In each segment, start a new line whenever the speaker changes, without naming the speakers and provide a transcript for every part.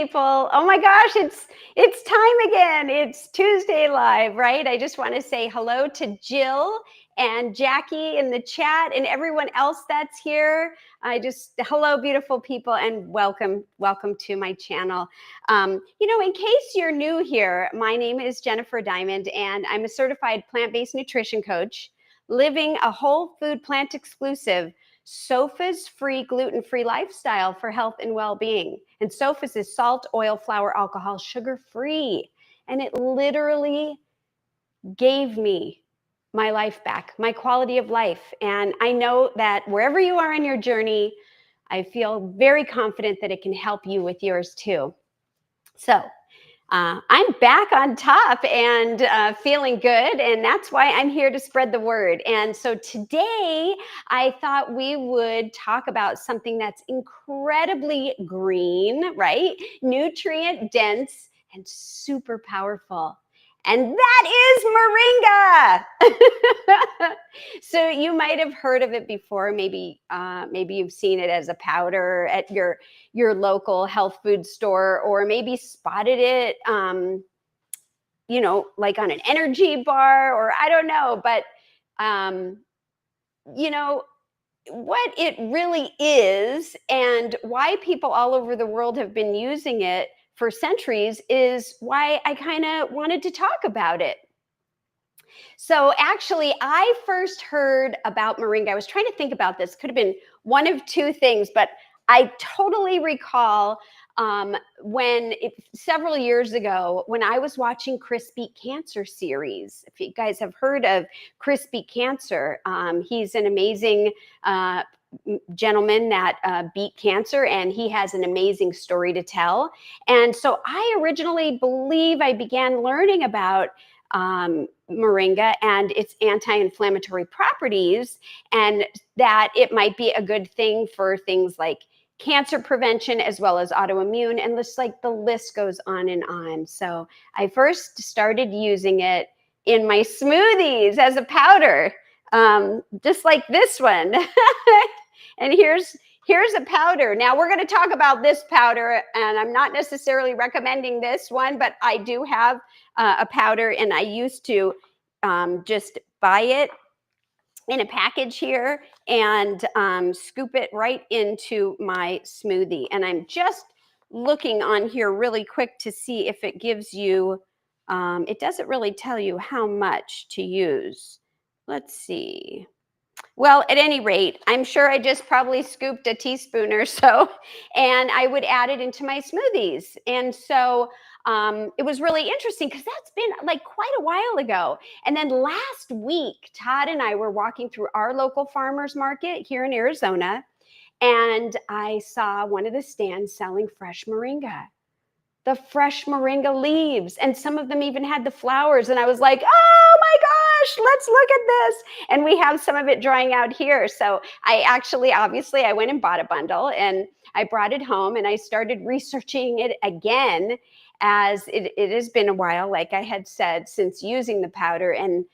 people. Oh my gosh, it's time again. It's Tuesday Live, right? I just want to say hello to Jill and Jackie in the chat and everyone else that's here. Hello, beautiful people, and welcome to my channel. In case you're new here, my name is Jennifer Diamond, and I'm a certified plant-based nutrition coach, living a whole food plant exclusive SOFA's free gluten-free lifestyle for health and well-being. And SOFA's is salt, oil, flour, alcohol, sugar-free. And it literally gave me my life back, my quality of life. And I know that wherever you are on your journey, I feel very confident that it can help you with yours too. So I'm back on top and feeling good, and that's why I'm here to spread the word. And so today I thought we would talk about something that's incredibly green, right? Nutrient dense and super powerful. And that is Moringa. So you might have heard of it before. Maybe you've seen it as a powder at your local health food store, or maybe spotted it, like on an energy bar, or I don't know. But what it really is and why people all over the world have been using it for centuries is why I kind of wanted to talk about it. So actually, I first heard about Moringa. I was trying to think about this. Could have been one of two things, but I totally recall several years ago when I was watching Chris Beat Cancer series. If you guys have heard of Chris Beat Cancer, he's an amazing gentleman that beat cancer, and he has an amazing story to tell. And so I originally believe I began learning about Moringa and its anti-inflammatory properties, and that it might be a good thing for things like cancer prevention as well as autoimmune, and the list goes on and on. So I first started using it in my smoothies as a powder, just like this one. And here's a powder. Now we're going to talk about this powder, and I'm not necessarily recommending this one, but I do have a powder, and I used to just buy it in a package here and scoop it right into my smoothie. And I'm just looking on here really quick to see if it gives you, it doesn't really tell you how much to use. Let's see. Well, at any rate, I'm sure I just probably scooped a teaspoon or so, and I would add it into my smoothies. And so it was really interesting because that's been like quite a while ago. And then last week, Todd and I were walking through our local farmers market here in Arizona, and I saw one of the stands selling fresh Moringa. The fresh Moringa leaves, and some of them even had the flowers. And I was like, oh my gosh, let's look at this. And we have some of it drying out here. So obviously I went and bought a bundle, and I brought it home, and I started researching it again, as it has been a while, like I had said, since using the powder. And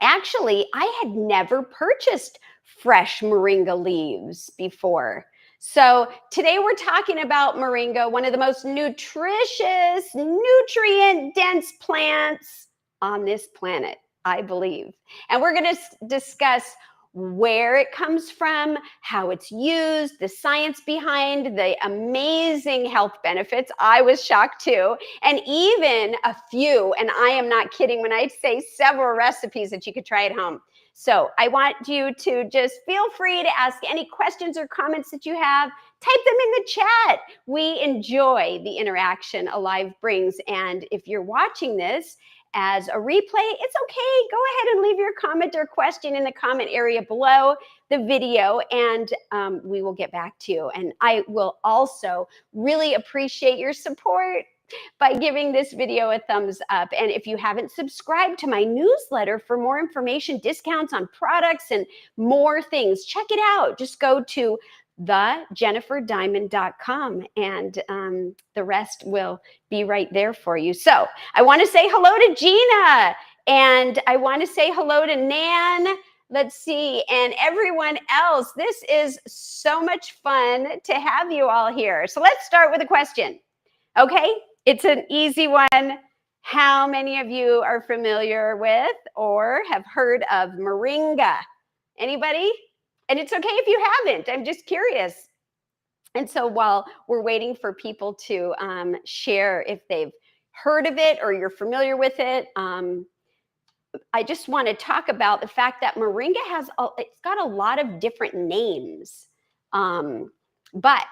actually, I had never purchased fresh Moringa leaves before. So today we're talking about Moringa, one of the most nutritious, nutrient-dense plants on this planet, I believe. And we're going to discuss where it comes from, how it's used, the science behind the amazing health benefits. I was shocked too. And even a few, and I am not kidding when I say several recipes that you could try at home. So I want you to just feel free to ask any questions or comments that you have. Type them in the chat. We enjoy the interaction Alive brings. And if you're watching this as a replay, it's okay. Go ahead and leave your comment or question in the comment area below the video, and we will get back to you. And I will also really appreciate your support by giving this video a thumbs up. And if you haven't subscribed to my newsletter for more information, discounts on products, and more things, check it out. Just go to thejenniferdiamond.com, and the rest will be right there for you. So I want to say hello to Gina, and I want to say hello to Nan, Let's see. And everyone else, this is so much fun to have you all here. So let's start with a question. Okay, it's an easy one. How many of you are familiar with or have heard of moringa? Anybody? And it's okay if you haven't. I'm just curious. And so while we're waiting for people to share if they've heard of it or you're familiar with it, I just want to talk about the fact that moringa it's got a lot of different names, but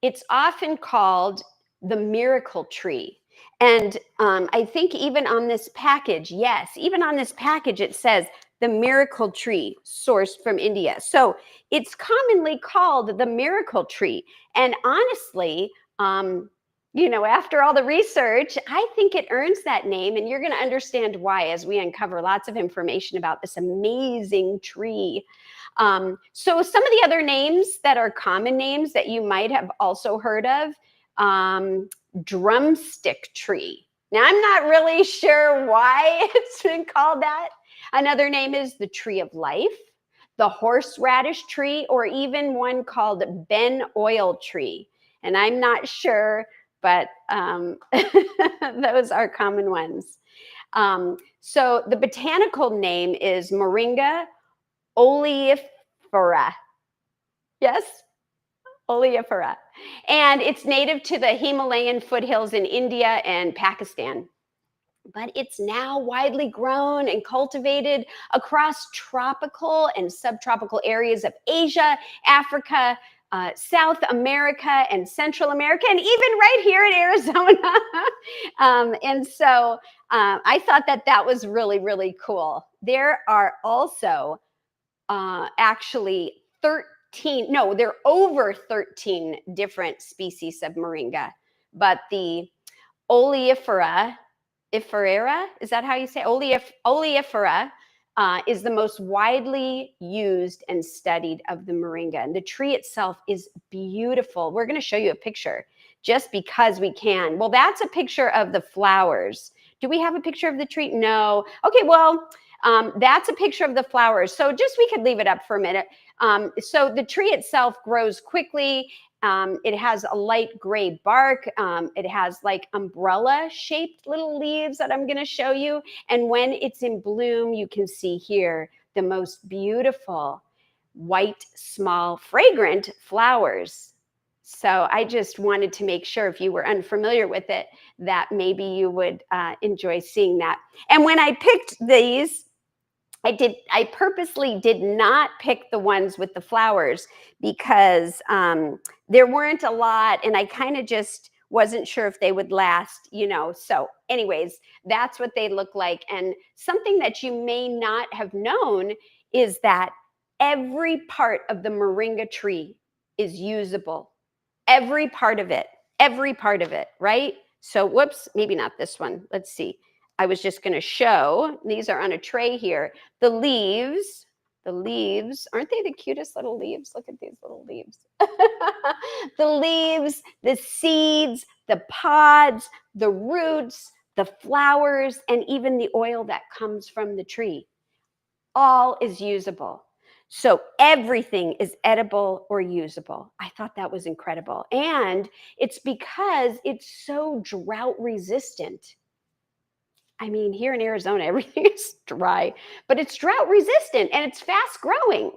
it's often called the miracle tree. And I think even on this package, yes, even on this package, it says the miracle tree sourced from India. So it's commonly called the miracle tree. And honestly, after all the research, I think it earns that name, and you're going to understand why as we uncover lots of information about this amazing tree. So some of the other names that are common names that you might have also heard of, drumstick tree. Now, I'm not really sure why it's been called that. Another name is the tree of life, the horseradish tree, or even one called ben oil tree. And I'm not sure, but those are common ones. So the botanical name is Moringa oleifera. Yes, oleifera. And it's native to the Himalayan foothills in India and Pakistan. But it's now widely grown and cultivated across tropical and subtropical areas of Asia, Africa, South America, and Central America, and even right here in Arizona. And so I thought that was really, really cool. There are also actually there are over 13 different species of moringa, but the oleifera, is that how you say oleifera, is the most widely used and studied of the moringa. And the tree itself is beautiful. We're going to show you a picture just because we can. Well, that's a picture of the flowers. Do we have a picture of the tree? No. Okay, well, that's a picture of the flowers. So we could leave it up for a minute. So the tree itself grows quickly. It has a light gray bark. It has like umbrella shaped little leaves that I'm going to show you. And when it's in bloom, you can see here the most beautiful white, small, fragrant flowers. So I just wanted to make sure if you were unfamiliar with it, that maybe you would enjoy seeing that. And when I picked these, I purposely did not pick the ones with the flowers because there weren't a lot, and I kind of just wasn't sure if they would last, So anyways, that's what they look like. And something that you may not have known is that every part of the moringa tree is usable. Every part of it, right? So whoops, maybe not this one. Let's see. I was just going to show, these are on a tray here, the leaves, aren't they the cutest little leaves? Look at these little leaves. The leaves, the seeds, the pods, the roots, the flowers, and even the oil that comes from the tree. All is usable. So everything is edible or usable. I thought that was incredible. And it's because it's so drought resistant. I mean, here in Arizona, everything is dry, but it's drought resistant and it's fast growing.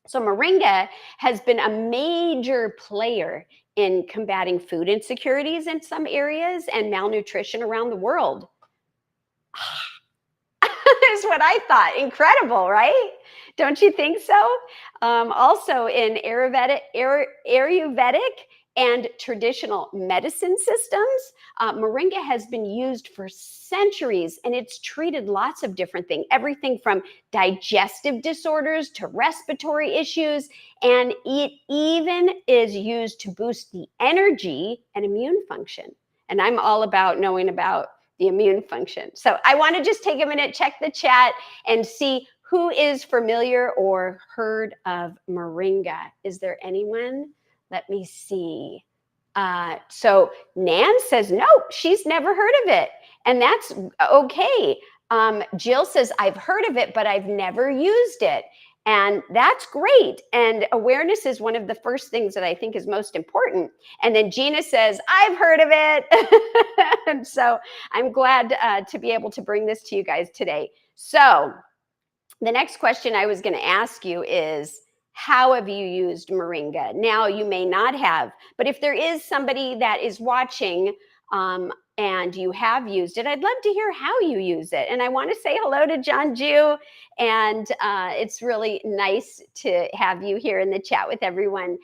So moringa has been a major player in combating food insecurities in some areas and malnutrition around the world. Is what I thought. Incredible, right? Don't you think so? Also in Ayurvedic and traditional medicine systems, moringa has been used for centuries, and it's treated lots of different things, everything from digestive disorders to respiratory issues, and it even is used to boost the energy and immune function. And I'm all about knowing about the immune function. So I want to just take a minute, check the chat, and see who is familiar or heard of moringa. Is there anyone? Let me see. So Nan says, no, she's never heard of it. And that's okay. Jill says, I've heard of it, but I've never used it. And that's great. And awareness is one of the first things that I think is most important. And then Gina says, I've heard of it. And so I'm glad to be able to bring this to you guys today. So the next question I was going to ask you is, how have you used Moringa? Now, you may not have, but if there is somebody that is watching and you have used it, I'd love to hear how you use it. And I want to say hello to John Jew. And it's really nice to have you here in the chat with everyone.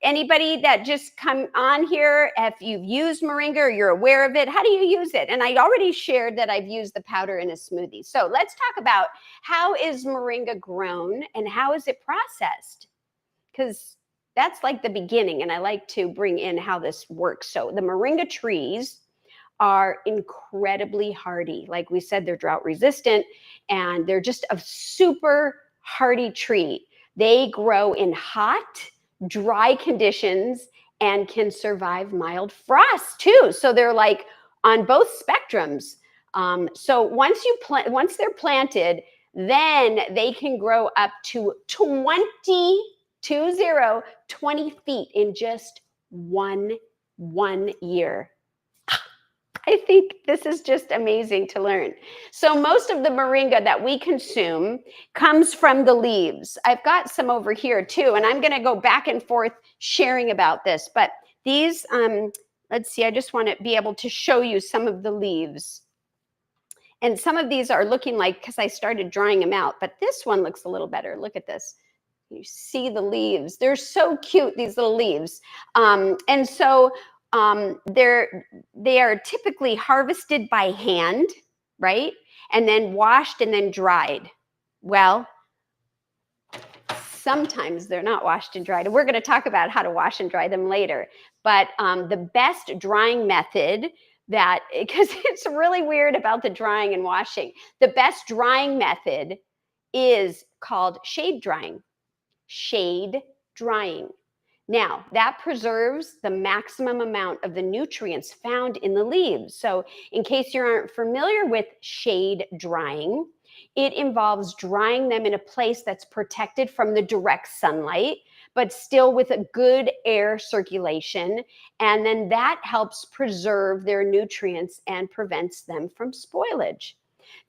Anybody that just come on here, if you've used Moringa or you're aware of it, how do you use it? And I already shared that I've used the powder in a smoothie. So let's talk about, how is Moringa grown and how is it processed? Because that's like the beginning, and I like to bring in how this works. So the Moringa trees are incredibly hardy. Like we said, they're drought resistant, and they're just a super hardy tree. They grow in hot, dry conditions and can survive mild frost too. So they're like on both spectrums. So once they're planted, then they can grow up to 20 feet in just one year. I think this is just amazing to learn. So most of the moringa that we consume comes from the leaves. I've got some over here too, and I'm going to go back and forth sharing about this. But these, let's see, I just want to be able to show you some of the leaves. And some of these are looking like, because I started drying them out, but this one looks a little better. Look at this. You see the leaves. They're so cute, these little leaves. They are typically harvested by hand, right? And then washed and then dried. Well, sometimes they're not washed and dried. And we're going to talk about how to wash and dry them later. But the best drying method because it's really weird about the drying and washing. The best drying method is called shade drying. Shade drying. Now, that preserves the maximum amount of the nutrients found in the leaves. So in case you aren't familiar with shade drying, it involves drying them in a place that's protected from the direct sunlight, but still with a good air circulation. And then that helps preserve their nutrients and prevents them from spoilage.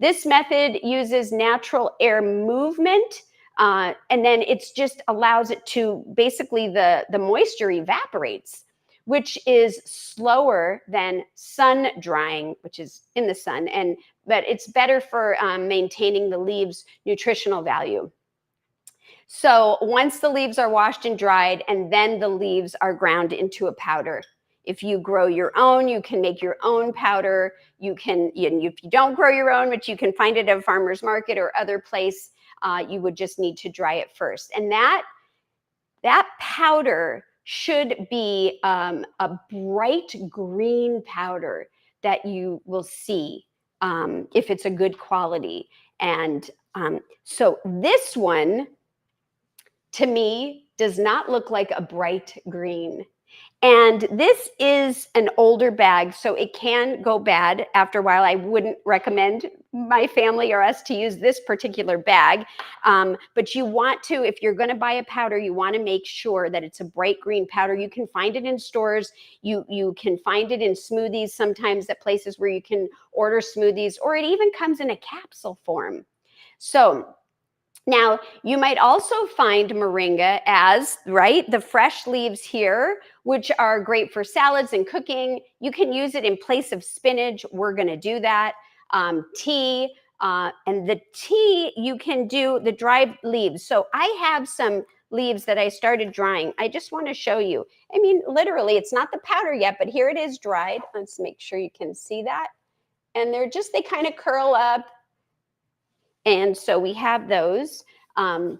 This method uses natural air movement, and then it's just allows it to, basically the moisture evaporates, which is slower than sun drying, which is in the sun, but it's better for maintaining the leaves' nutritional value. So once the leaves are washed and dried, and then the leaves are ground into a powder. If you grow your own, you can make your own powder. If you don't grow your own, which you can find it at a farmer's market or other place, you would just need to dry it first. And that powder should be a bright green powder that you will see if it's a good quality. And so this one, to me, does not look like a bright green. And this is an older bag, so it can go bad after a while. I wouldn't recommend my family or us to use this particular bag. But you want to, if you're going to buy a powder, you want to make sure that it's a bright green powder. You can find it in stores. You can find it in smoothies sometimes at places where you can order smoothies, or it even comes in a capsule form. So now, you might also find moringa as, the fresh leaves here, which are great for salads and cooking. You can use it in place of spinach. We're going to do that. Tea, and the tea, you can do the dried leaves. So I have some leaves that I started drying. I just want to show you. I mean, literally, it's not the powder yet, but here it is dried. Let's make sure you can see that. And they kind of curl up. And so we have those. And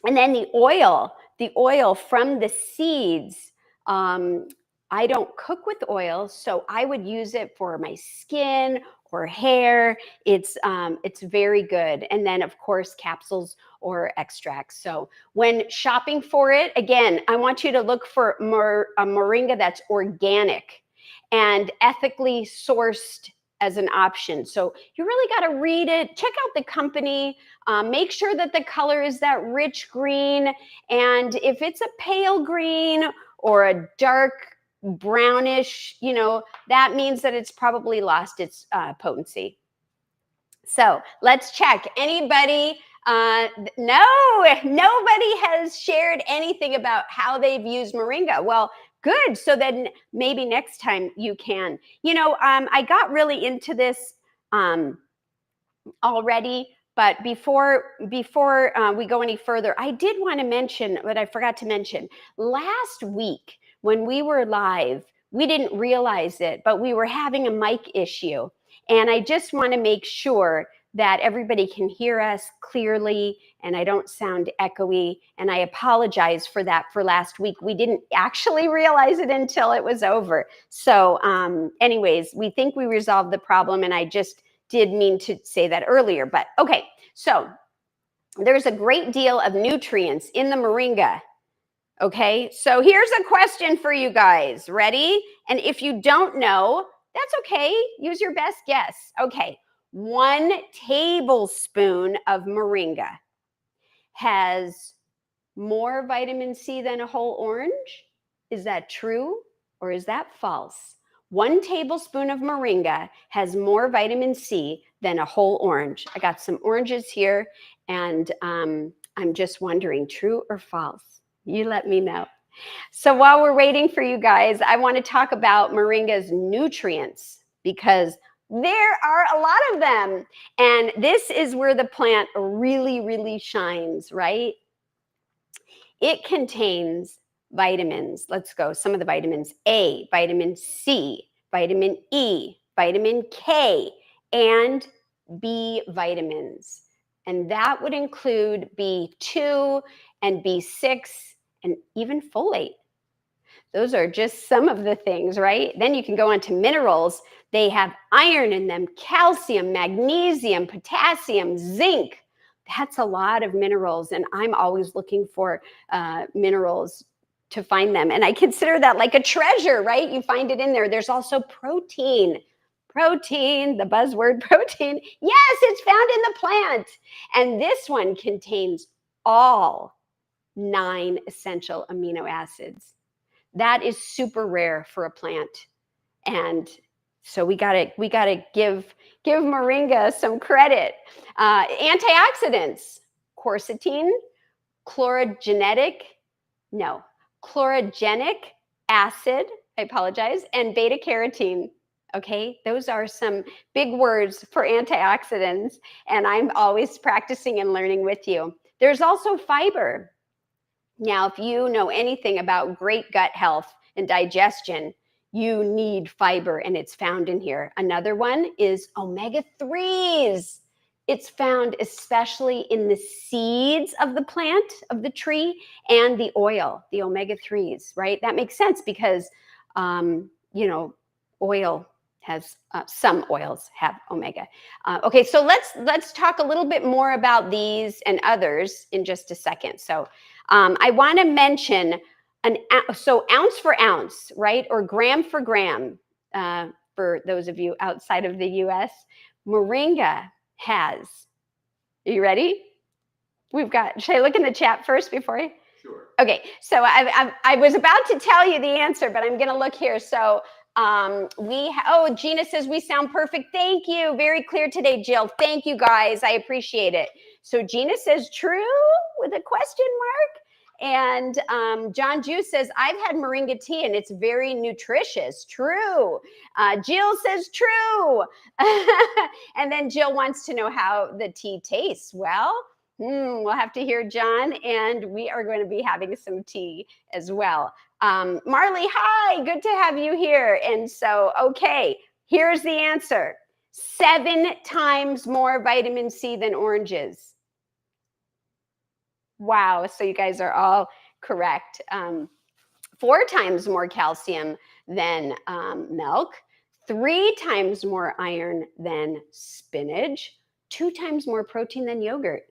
then the oil from the seeds, I don't cook with oil, so I would use it for my skin or hair. It's very good. And then, of course, capsules or extracts. So when shopping for it, again, I want you to look for a moringa that's organic. and ethically sourced as an option. So you really got to read it, check out the company, make sure that the color is that rich green. And if it's a pale green or a dark brownish, that means that it's probably lost its potency. So let's check. Anybody? No, nobody has shared anything about how they've used Moringa. Well, good. So then maybe next time you can. I got really into this already, but before we go any further, I did want to mention what I forgot to mention. Last week when we were live, we didn't realize it, but we were having a mic issue. And I just want to make sure that everybody can hear us clearly and I don't sound echoey. And I apologize for that for last week. We didn't actually realize it until it was over. So anyways, we think we resolved the problem, and I just did mean to say that earlier. But okay, so there's a great deal of nutrients in the moringa. Okay, so here's a question for you guys. Ready? And if you don't know, that's okay. Use your best guess. Okay, 1 tablespoon of moringa has more vitamin C than a whole orange. Is that true or is that false? 1 tablespoon of moringa has more vitamin C than a whole orange. I got some oranges here, and I'm just wondering, true or false? You let me know. So while we're waiting for you guys, I want to talk about moringa's nutrients, because there are a lot of them. And this is where the plant really, really shines, right? It contains vitamins. Let's go. Some of the vitamins: A, vitamin C, vitamin E, vitamin K, and B vitamins. And that would include B2 and B6 and even folate. Those are just some of the things, right? Then you can go on to minerals. They have iron in them, calcium, magnesium, potassium, zinc. That's a lot of minerals, and I'm always looking for minerals to find them. And I consider that like a treasure, right? You find it in there. There's also protein. Protein, the buzzword protein. Yes, it's found in the plant. And this one contains all 9 essential amino acids. That is super rare for a plant. And so we gotta give moringa some credit. Antioxidants: quercetin, chlorogenic acid, I apologize, and beta carotene. Okay, those are some big words for antioxidants, and I'm always practicing and learning with you. There's also fiber. Now, if you know anything about great gut health and digestion, you need fiber, and it's found in here. Another one is omega-3s. It's found especially in the seeds of the plant, of the tree, and the oil, the omega-3s, right? That makes sense because, oil has, some oils have omega. Okay, so let's talk a little bit more about these and others in just a second. So I want to mention ounce for ounce, right? Or gram for gram, for those of you outside of the US, moringa has, are you ready? Should I look in the chat first before I?
Sure.
Okay, so I was about to tell you the answer, but I'm going to look here. So Gina says we sound perfect. Thank you. Very clear today, Jill. Thank you, guys. I appreciate it. So Gina says true with a question mark. And John Juice says, I've had moringa tea and it's very nutritious. True. Jill says true. And then Jill wants to know how the tea tastes. Well, we'll have to hear John, and we are going to be having some tea as well. Marley, hi, good to have you here. And so, okay, here's the answer. 7 times more vitamin C than oranges. Wow, so you guys are all correct. 4 times more calcium than milk, 3 times more iron than spinach, 2 times more protein than yogurt.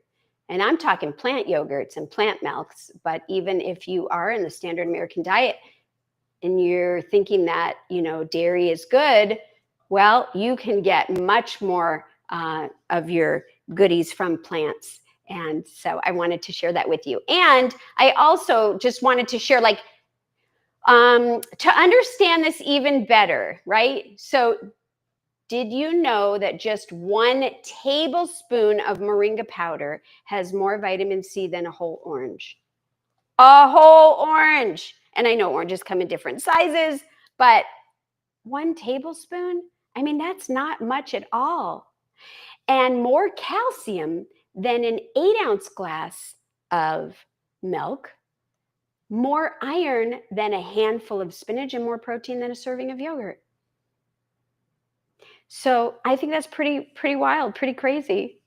And I'm talking plant yogurts and plant milks, but even if you are in the standard American diet, and you're thinking that, dairy is good, well, you can get much more of your goodies from plants. And so I wanted to share that with you. And I also just wanted to share, to understand this even better, right? So did you know that just 1 tablespoon of moringa powder has more vitamin C than a whole orange? A whole orange. And I know oranges come in different sizes, but 1 tablespoon? I mean, that's not much at all. And more calcium than an 8-ounce glass of milk, more iron than a handful of spinach, and more protein than a serving of yogurt. So I think that's pretty wild, pretty crazy.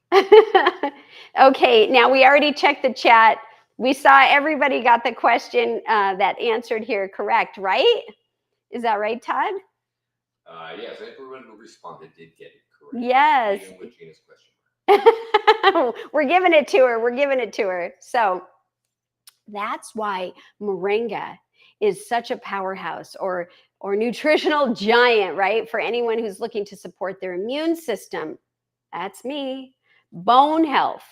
Okay, now we already checked the chat. We saw everybody got the question that answered here correct, right? Is that right, Todd?
Yes, everyone who responded did get it correct.
Yes.
Even with Gina's question.
We're giving it to her. We're giving it to her. So that's why Moringa is such a powerhouse or nutritional giant, right? For anyone who's looking to support their immune system. That's me. Bone health,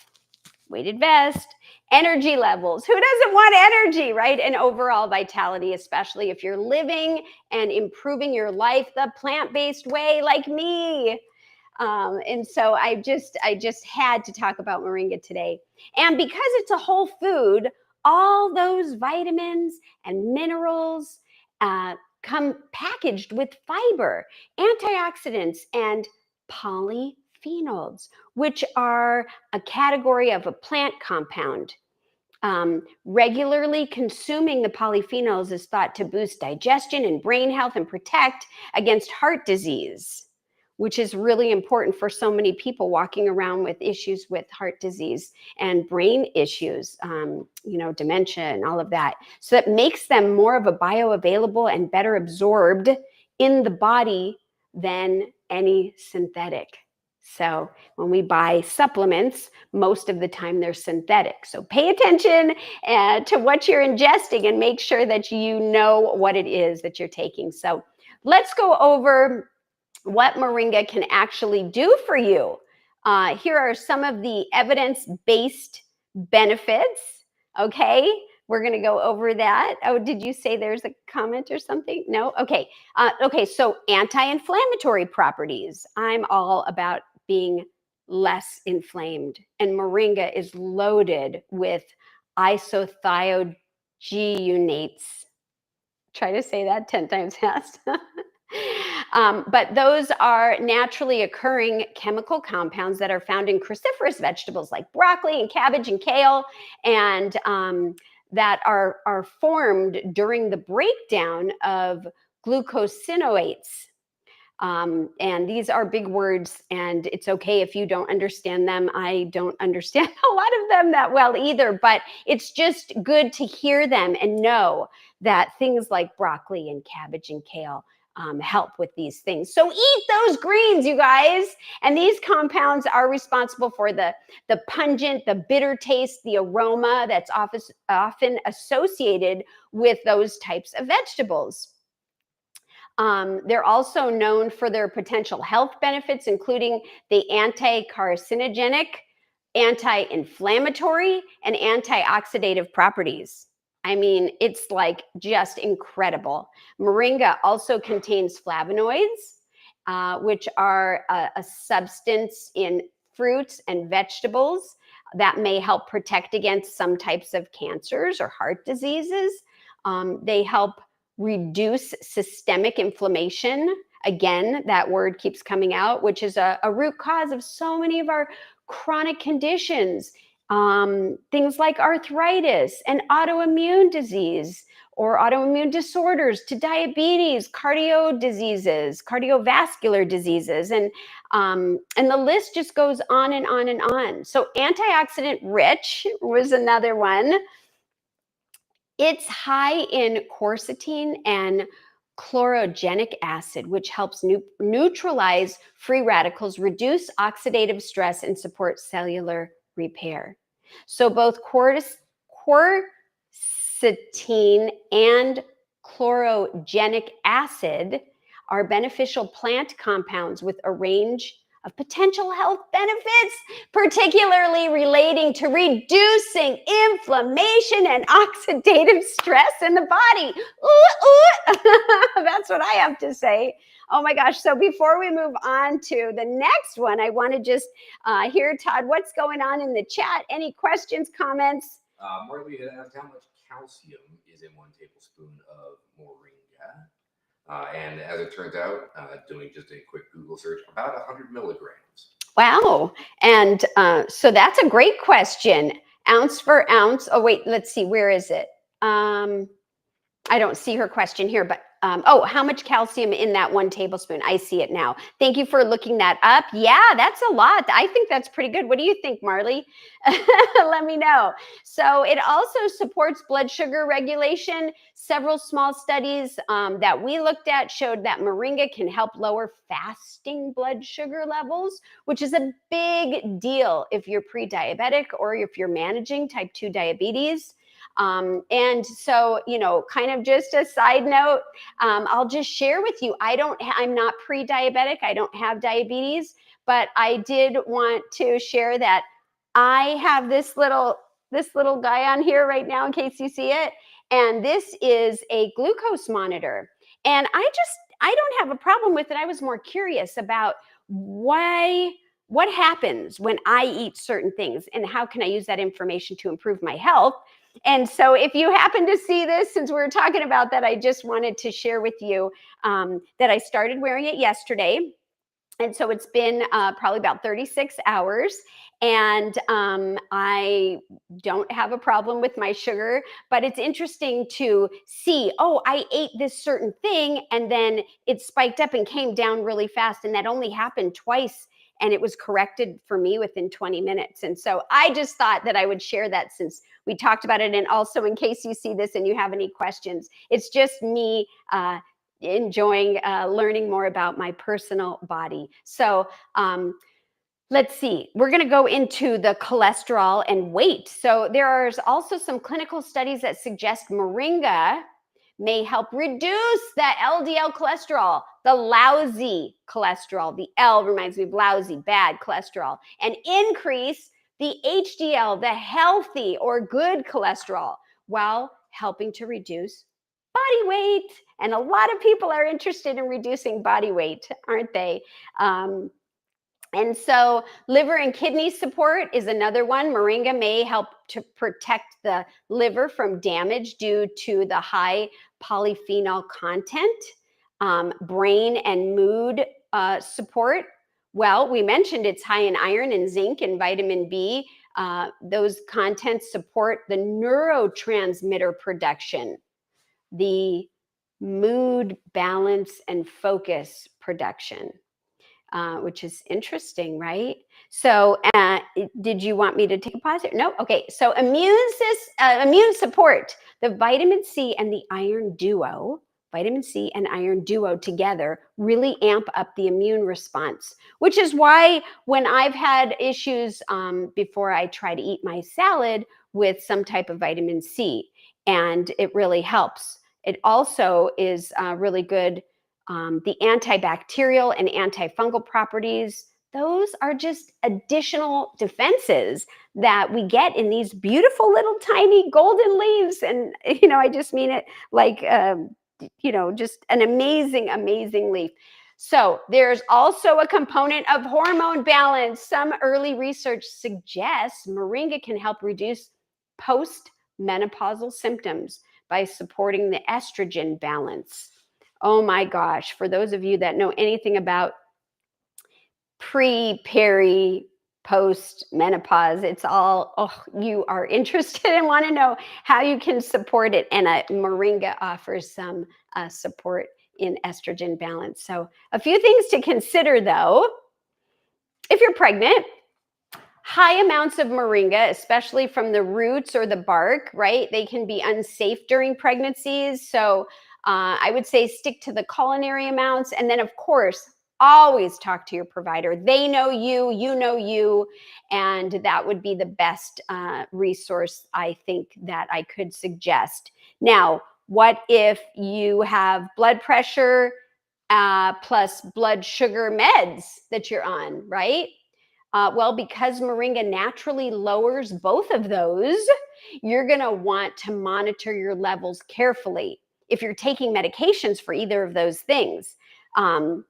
weighted vest, energy levels. Who doesn't want energy, right? And overall vitality, especially if you're living and improving your life the plant-based way like me. And so I just had to talk about Moringa today. And because it's a whole food, all those vitamins and minerals come packaged with fiber, antioxidants, and polyphenols, which are a category of a plant compound. Regularly consuming the polyphenols is thought to boost digestion and brain health and protect against heart disease, which is really important for so many people walking around with issues with heart disease and brain issues, dementia and all of that. So that makes them more of a bioavailable and better absorbed in the body than any synthetic. So when we buy supplements, most of the time they're synthetic. So pay attention to what you're ingesting and make sure that you know what it is that you're taking. So let's go over what Moringa can actually do for you. Here are some of the evidence-based benefits, okay? We're going to go over that. Oh, did you say there's a comment or something? No? Okay. So anti-inflammatory properties. I'm all about being less inflamed. And Moringa is loaded with isothiogenates. Try to say that 10 times fast. But those are naturally occurring chemical compounds that are found in cruciferous vegetables like broccoli and cabbage and kale, and that are formed during the breakdown of glucosinoates. And these are big words, and it's okay if you don't understand them. I don't understand a lot of them that well either, but it's just good to hear them and know that things like broccoli and cabbage and kale help with these things. So eat those greens, you guys. And these compounds are responsible for the pungent, the bitter taste, the aroma that's often associated with those types of vegetables. They're also known for their potential health benefits, including the anti-carcinogenic, anti-inflammatory, and antioxidative properties. I mean, it's like just incredible. Moringa also contains flavonoids, which are a substance in fruits and vegetables that may help protect against some types of cancers or heart diseases. They help reduce systemic inflammation. Again, that word keeps coming out, which is a root cause of so many of our chronic conditions. Things like arthritis and autoimmune disease or autoimmune disorders to diabetes, cardiovascular diseases, and the list just goes on and on and on. So antioxidant rich was another one. It's high in quercetin and chlorogenic acid, which helps neutralize free radicals, reduce oxidative stress, and support cellular repair. So both quercetin and chlorogenic acid are beneficial plant compounds with a range of potential health benefits, particularly relating to reducing inflammation and oxidative stress in the body. Ooh, ooh. That's what I have to say. Oh my gosh. So before we move on to the next one, I want to just hear, Todd, what's going on in the chat? Any questions, comments?
Marley asked how much calcium is in 1 tablespoon of moringa. And as it turns out, doing just a quick Google search, about 100 milligrams.
Wow. And so that's a great question. Ounce for ounce. Oh, wait, let's see. Where is it? I don't see her question here, but how much calcium in that 1 tablespoon? I see it now. Thank you for looking that up. Yeah, that's a lot. I think that's pretty good. What do you think, Marley? Let me know. So it also supports blood sugar regulation. Several small studies that we looked at showed that moringa can help lower fasting blood sugar levels, which is a big deal if you're pre-diabetic or if you're managing type 2 diabetes. And so, kind of just a side note, I'll just share with you, I'm not pre-diabetic. I don't have diabetes, but I did want to share that I have this little guy on here right now in case you see it. And this is a glucose monitor. And I don't have a problem with it. I was more curious about what happens when I eat certain things and how can I use that information to improve my health. And so if you happen to see this, since we were talking about that, I just wanted to share with you that I started wearing it yesterday. And so it's been probably about 36 hours. And I don't have a problem with my sugar, but it's interesting to see, I ate this certain thing and then it spiked up and came down really fast. And that only happened twice. And it was corrected for me within 20 minutes. And so I just thought that I would share that since we talked about it. And also in case you see this and you have any questions, it's just me enjoying learning more about my personal body. So let's see, we're going to go into the cholesterol and weight. So there are also some clinical studies that suggest moringa may help reduce that LDL cholesterol, the lousy cholesterol. The L reminds me of lousy, bad cholesterol, and increase the HDL, the healthy or good cholesterol, while helping to reduce body weight. And a lot of people are interested in reducing body weight, aren't they? And so liver and kidney support is another one. Moringa may help to protect the liver from damage due to the high polyphenol content. Brain and mood support. Well, we mentioned it's high in iron and zinc and vitamin B. Those contents support the neurotransmitter production, the mood balance and focus production. Which is interesting, right? So did you want me to take a pause here? No? Okay. So immune support, the vitamin C and the iron duo, vitamin C and iron duo together really amp up the immune response, which is why when I've had issues before I try to eat my salad with some type of vitamin C, and it really helps. It also is really good. The antibacterial and antifungal properties, those are just additional defenses that we get in these beautiful little tiny golden leaves. And, I just mean it like, just an amazing, amazing leaf. So there's also a component of hormone balance. Some early research suggests moringa can help reduce post-menopausal symptoms by supporting the estrogen balance. Oh my gosh, for those of you that know anything about peri, post menopause, it's all, you are interested and want to know how you can support it. And moringa offers some support in estrogen balance. So a few things to consider though. If you're pregnant, high amounts of moringa, especially from the roots or the bark, right? They can be unsafe during pregnancies. So I would say stick to the culinary amounts. And then, of course, always talk to your provider. They know you, you know you, and that would be the best resource I think that I could suggest. Now, what if you have blood pressure plus blood sugar meds that you're on, right? Well, because Moringa naturally lowers both of those, you're going to want to monitor your levels carefully if you're taking medications for either of those things. And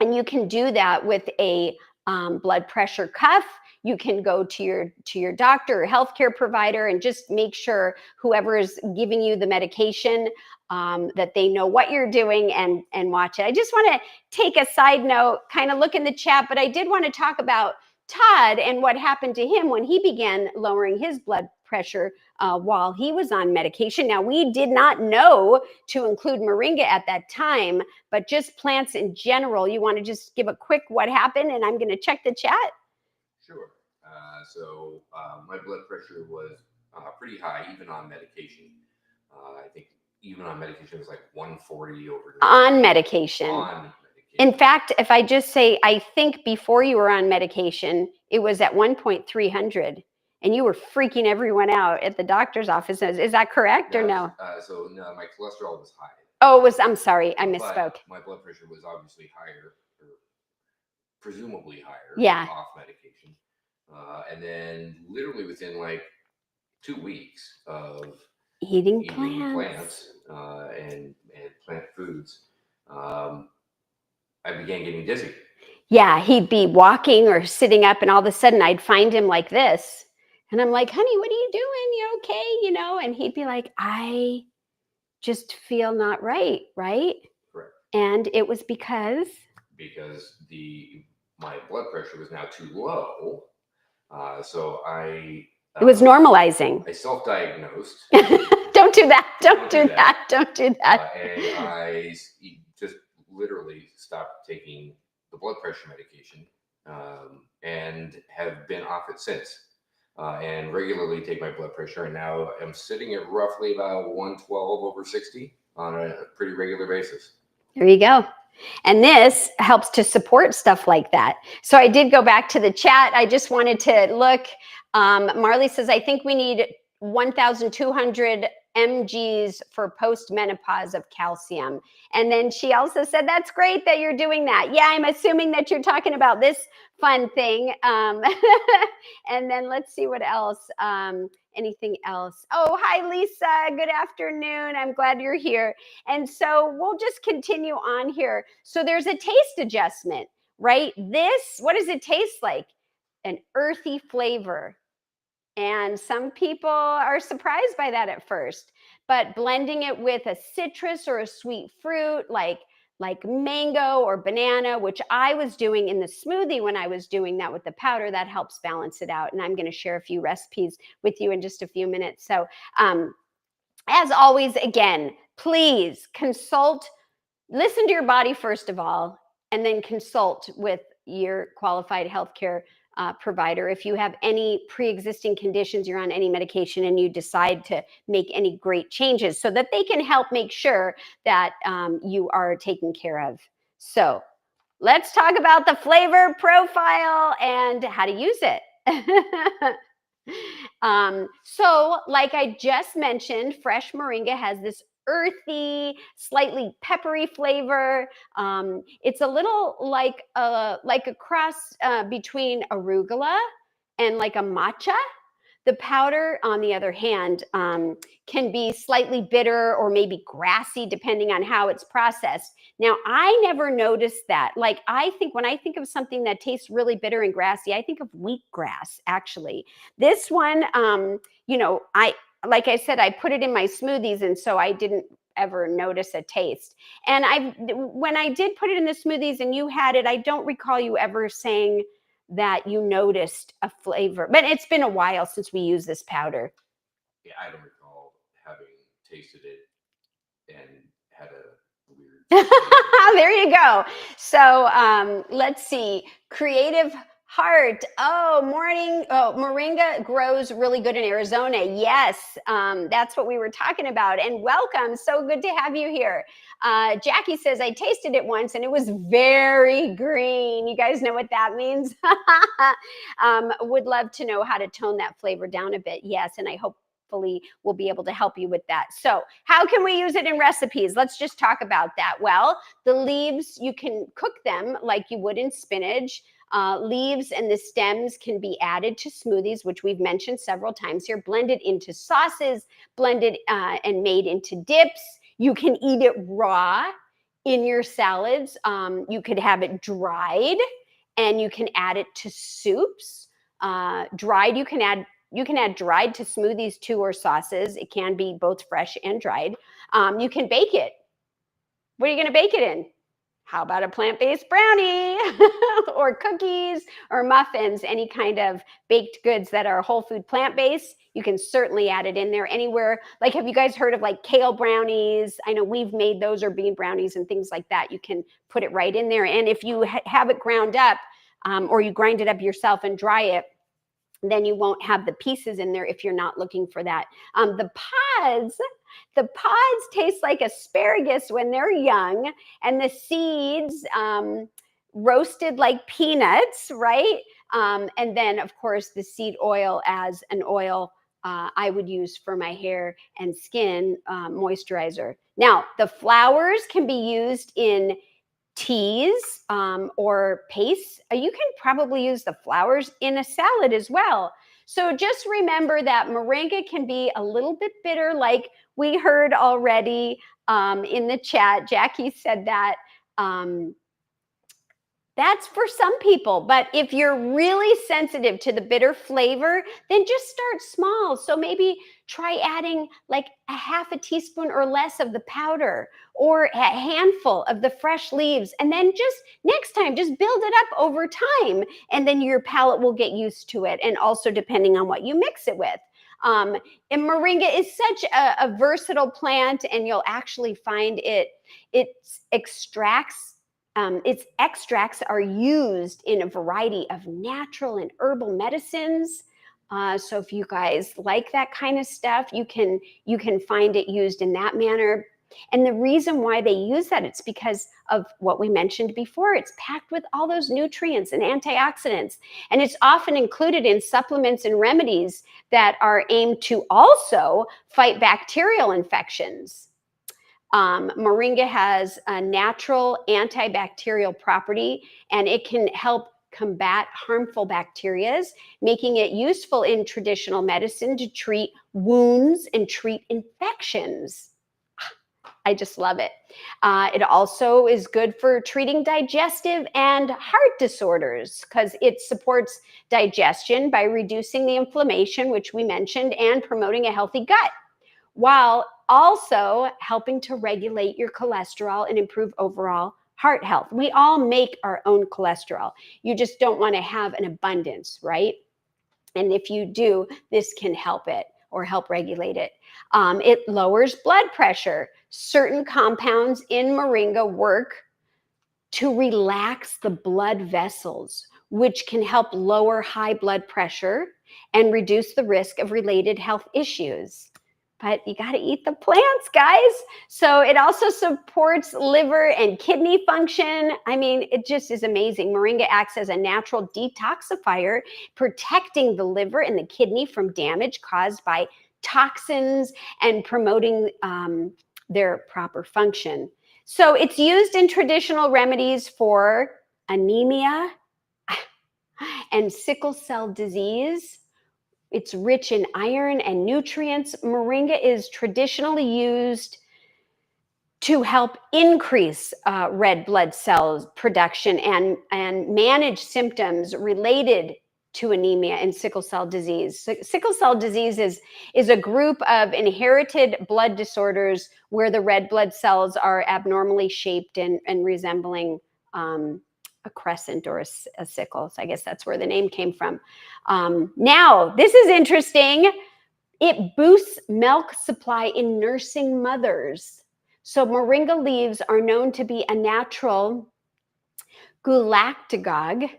you can do that with a blood pressure cuff. You can go to your doctor or healthcare provider and just make sure whoever is giving you the medication that they know what you're doing and watch it. I just want to take a side note, kind of look in the chat, but I did want to talk about Todd and what happened to him when he began lowering his blood pressure while he was on medication. Now, we did not know to include Moringa at that time, but just plants in general. You want to just give a quick what happened, and I'm going to check the chat.
Sure. So my blood pressure was pretty high, even on medication. I think even on medication, it was like 140 over.
On medication.
On medication.
In fact, if I just say, I think before you were on medication, it was at 1.300, and you were freaking everyone out at the doctor's office. Is that correct or no?
So no, my cholesterol was high.
Oh, I'm sorry, I misspoke.
But my blood pressure was obviously higher, or presumably higher.
Yeah.
Off medication. And then literally within like 2 weeks of
eating plants
and plant foods, I began getting dizzy.
Yeah, he'd be walking or sitting up, and all of a sudden I'd find him like this. And I'm like, honey, what are you doing? You okay? You know, and he'd be like, I just feel not right, right?
Correct.
And it was because
my blood pressure was now too low. So
it was normalizing.
I self-diagnosed.
Don't do that. Don't do that. Don't do that.
And I just literally stopped taking the blood pressure medication and have been off it since. And regularly take my blood pressure, and now I'm sitting at roughly about 112 over 60 on a pretty regular basis.
There you go. And this helps to support stuff like that. So I did go back to the chat. I just wanted to look. Marley says, I think we need 1,200 mgs for post-menopause of calcium. And then she also said, that's great that you're doing that. Yeah, I'm assuming that you're talking about this fun thing. And then let's see what else. Anything else? Oh, hi, Lisa. Good afternoon. I'm glad you're here. And so we'll just continue on here. So there's a taste adjustment, right? What does it taste like? An earthy flavor. And some people are surprised by that at first, but blending it with a citrus or a sweet fruit like mango or banana, which I was doing in the smoothie when I was doing that with the powder, that helps balance it out. And I'm going to share a few recipes with you in just a few minutes. So as always, again, please listen to your body first of all, and then consult with your qualified healthcare provider. If you have any pre-existing conditions, you're on any medication, and you decide to make any great changes so that they can help make sure that you are taken care of. So let's talk about the flavor profile and how to use it. So like I just mentioned, fresh Moringa has this earthy, slightly peppery flavor. It's a little like a cross between arugula and like a matcha. The powder, on the other hand, can be slightly bitter or maybe grassy, depending on how it's processed. Now, I never noticed that. Like, when I think of something that tastes really bitter and grassy, I think of wheatgrass, actually. This one, like I said, I put it in my smoothies, and so I didn't ever notice a taste. And when I did put it in the smoothies and you had it, I don't recall you ever saying that you noticed a flavor. But it's been a while since we used this powder.
Yeah, I don't recall having tasted it and had a weird
There you go. So let's see. Creative Heart. Oh, Moringa grows really good in Arizona. Yes, that's what we were talking about. And welcome. So good to have you here. Jackie says, I tasted it once and it was very green. You guys know what that means? Would love to know how to tone that flavor down a bit. Yes, and hopefully hopefully will be able to help you with that. So how can we use it in recipes? Let's just talk about that. Well, the leaves, you can cook them like you would in spinach. Leaves and the stems can be added to smoothies, which we've mentioned several times here, blended into sauces, blended and made into dips. You can eat it raw in your salads. You could have it dried, and you can add it to soups. Dried, you can add dried to smoothies too, or sauces. It can be both fresh and dried. You can bake it. What are you going to bake it in? How about a plant-based brownie or cookies or muffins, any kind of baked goods that are whole food plant-based? You can certainly add it in there anywhere. Like, have you guys heard of like kale brownies? I know we've made those, or bean brownies and things like that. You can put it right in there. And if you have it ground up, or you grind it up yourself and dry it, then you won't have the pieces in there if you're not looking for that. The pods taste like asparagus when they're young, and the seeds roasted like peanuts, right? And then, of course, the seed oil as an oil I would use for my hair and skin moisturizer. Now, the flowers can be used in teas or pastes. You can probably use the flowers in a salad as well. So just remember that moringa can be a little bit bitter, like we heard already in the chat. Jackie said that. That's for some people, but if you're really sensitive to the bitter flavor, then just start small. So maybe try adding like a half a teaspoon or less of the powder, or a handful of the fresh leaves. And then just next time, just build it up over time, and then your palate will get used to it. And also depending on what you mix it with. And moringa is such a versatile plant, and you'll actually find its extracts are used in a variety of natural and herbal medicines. So if you guys like that kind of stuff, you can find it used in that manner. And the reason why they use that, it's because of what we mentioned before. It's packed with all those nutrients and antioxidants. And it's often included in supplements and remedies that are aimed to also fight bacterial infections. Moringa has a natural antibacterial property, and it can help combat harmful bacteria, making it useful in traditional medicine to treat wounds and treat infections. I just love it. It also is good for treating digestive and heart disorders, because it supports digestion by reducing the inflammation, which we mentioned, and promoting a healthy gut, while also helping to regulate your cholesterol and improve overall heart health. We all make our own cholesterol. You just don't want to have an abundance, right? And if you do, this can help it, or help regulate it. It lowers blood pressure. Certain compounds in moringa work to relax the blood vessels, which can help lower high blood pressure and reduce the risk of related health issues. But you got to eat the plants, guys. So it also supports liver and kidney function. I mean, it just is amazing. Moringa acts as a natural detoxifier, protecting the liver and the kidney from damage caused by toxins and promoting their proper function. So it's used in traditional remedies for anemia and sickle cell disease. It's rich in iron and nutrients. Moringa is traditionally used to help increase red blood cells production and manage symptoms related to anemia and sickle cell disease. Sickle cell disease is a group of inherited blood disorders where the red blood cells are abnormally shaped and resembling a crescent or a sickle. So I guess that's where the name came from. Now, this is interesting. It boosts milk supply in nursing mothers. So moringa leaves are known to be a natural galactagogue,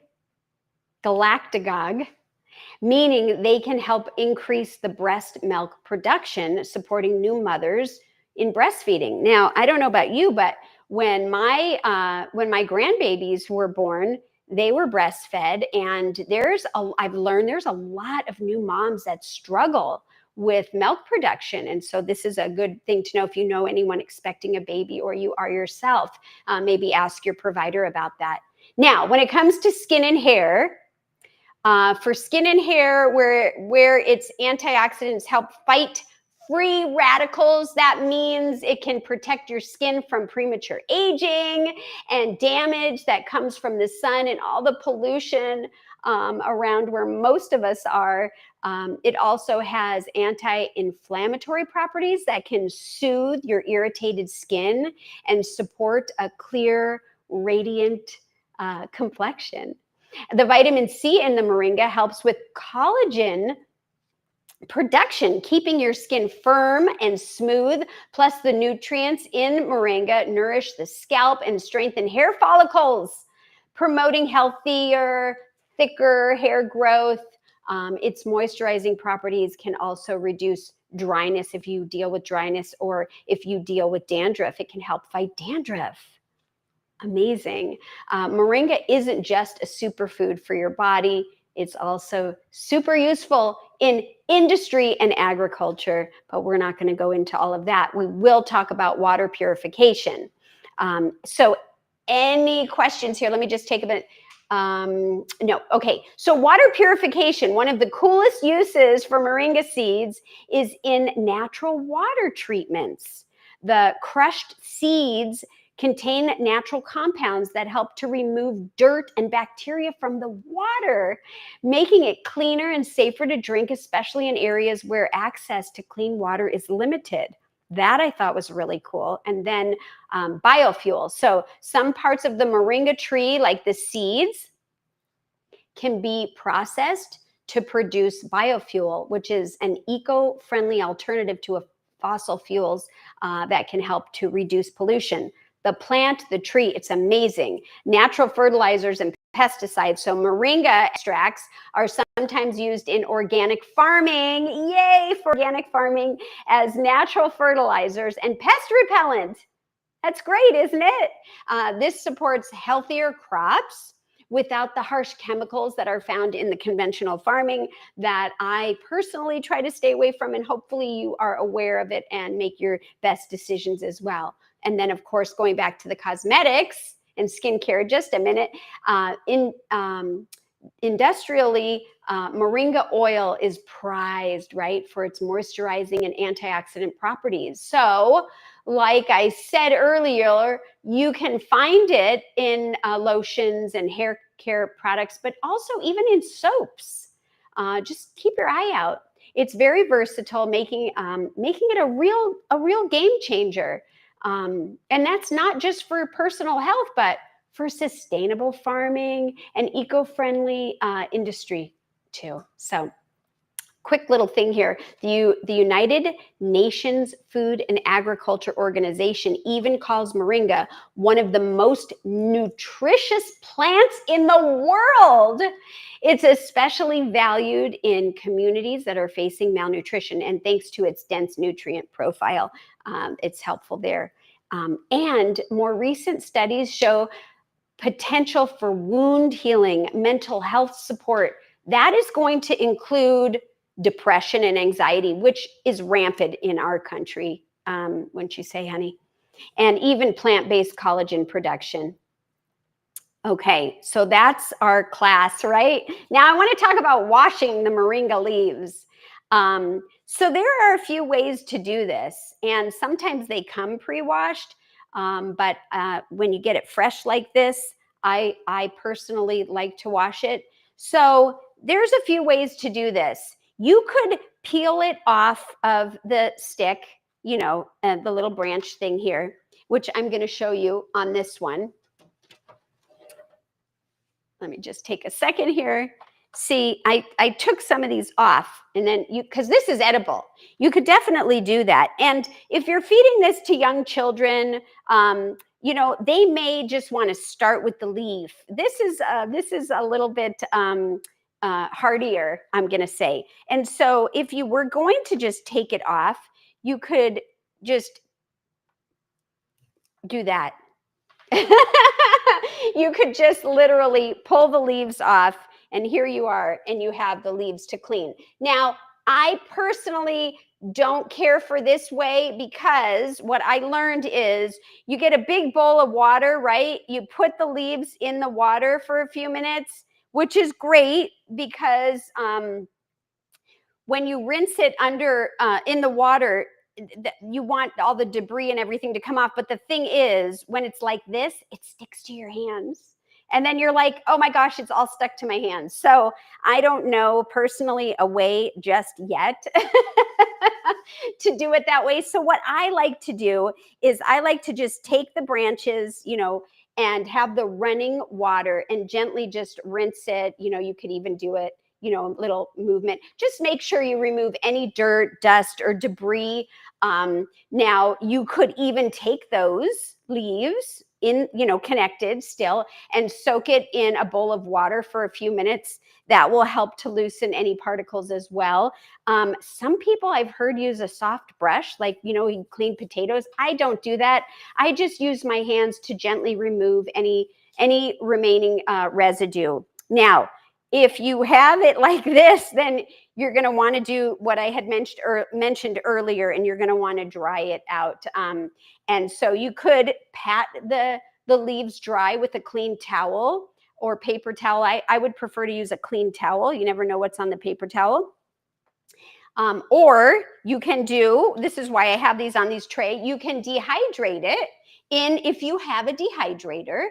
meaning they can help increase the breast milk production, supporting new mothers in breastfeeding. Now, I don't know about you, but when my grandbabies were born, they were breastfed, and I've learned there's a lot of new moms that struggle with milk production. And so this is a good thing to know if you know anyone expecting a baby or you are yourself. Maybe ask your provider about that. Now, when it comes to skin and hair, for skin and hair, where its antioxidants help fight free radicals, that means it can protect your skin from premature aging and damage that comes from the sun and all the pollution around where most of us are. It also has anti-inflammatory properties that can soothe your irritated skin and support a clear, radiant complexion. The vitamin C in the moringa helps with collagen production, keeping your skin firm and smooth. Plus, the nutrients in moringa nourish the scalp and strengthen hair follicles, promoting healthier, thicker hair growth. Its moisturizing properties can also reduce dryness if you deal with dryness, or if you deal with dandruff, it can help fight dandruff. Amazing. Moringa isn't just a superfood for your body. It's also super useful in industry and agriculture, but we're not going to go into all of that. We will talk about water purification. So any questions here? Let me just take a minute. No. Okay. So water purification, one of the coolest uses for moringa seeds is in natural water treatments. The crushed seeds contain natural compounds that help to remove dirt and bacteria from the water, making it cleaner and safer to drink, especially in areas where access to clean water is limited. That I thought was really cool. And then biofuel. So some parts of the moringa tree, like the seeds, can be processed to produce biofuel, which is an eco-friendly alternative to fossil fuels that can help to reduce pollution. The plant, the tree, it's amazing. Natural fertilizers and pesticides. So moringa extracts are sometimes used in organic farming. Yay for organic farming, as natural fertilizers and pest repellent. That's great, isn't it? This supports healthier crops without the harsh chemicals that are found in the conventional farming that I personally try to stay away from. And hopefully you are aware of it and make your best decisions as well. And then, of course, going back to the cosmetics and skincare, just a minute, industrially, moringa oil is prized, right, for its moisturizing and antioxidant properties. So, like I said earlier, you can find it in lotions and hair care products, but also even in soaps. Just keep your eye out. It's very versatile, making it a real game changer. And that's not just for personal health, but for sustainable farming and eco-friendly industry too. So quick little thing here. The United Nations Food and Agriculture Organization even calls moringa one of the most nutritious plants in the world. It's especially valued in communities that are facing malnutrition, and thanks to its dense nutrient profile, it's helpful there. And more recent studies show potential for wound healing, mental health support. That is going to include depression and anxiety, which is rampant in our country, wouldn't you say, honey? And even plant-based collagen production. Okay, so that's our class, right? Now I want to talk about washing the moringa leaves. So there are a few ways to do this, and sometimes they come pre-washed, but when you get it fresh like this, I personally like to wash it. So there's a few ways to do this. You could peel it off of the stick, you know, the little branch thing here, which I'm going to show you on this one. Let me just take a second here. See, I took some of these off, and then because this is edible, you could definitely do that. And if you're feeding this to young children, you know, they may just want to start with the leaf. This is a little bit hardier, I'm going to say. And so if you were going to just take it off, you could just do that. You could just literally pull the leaves off, and here you are, and you have the leaves to clean. Now, I personally don't care for this way because what I learned is you get a big bowl of water, right? You put the leaves in the water for a few minutes, which is great because when you rinse it under in the water, you want all the debris and everything to come off. But the thing is, when it's like this, it sticks to your hands. And then you're like, oh my gosh, it's all stuck to my hands. So I don't know personally a way just yet to do it that way. So what I like to do is I like to just take the branches, and have the running water and gently just rinse it. You could even do it, little movement. Just make sure you remove any dirt, dust, or debris. Now you could even take those leaves in, connected still, and soak it in a bowl of water for a few minutes. That will help to loosen any particles as well. Some people I've heard use a soft brush, like, you clean potatoes. I don't do that. I just use my hands to gently remove any remaining residue. Now, if you have it like this, then you're going to want to do what I had mentioned earlier, and you're going to want to dry it out. And so you could pat the leaves dry with a clean towel or paper towel. I would prefer to use a clean towel. You never know what's on the paper towel. Or you can do, this is why I have these on these tray, you can dehydrate it if you have a dehydrator,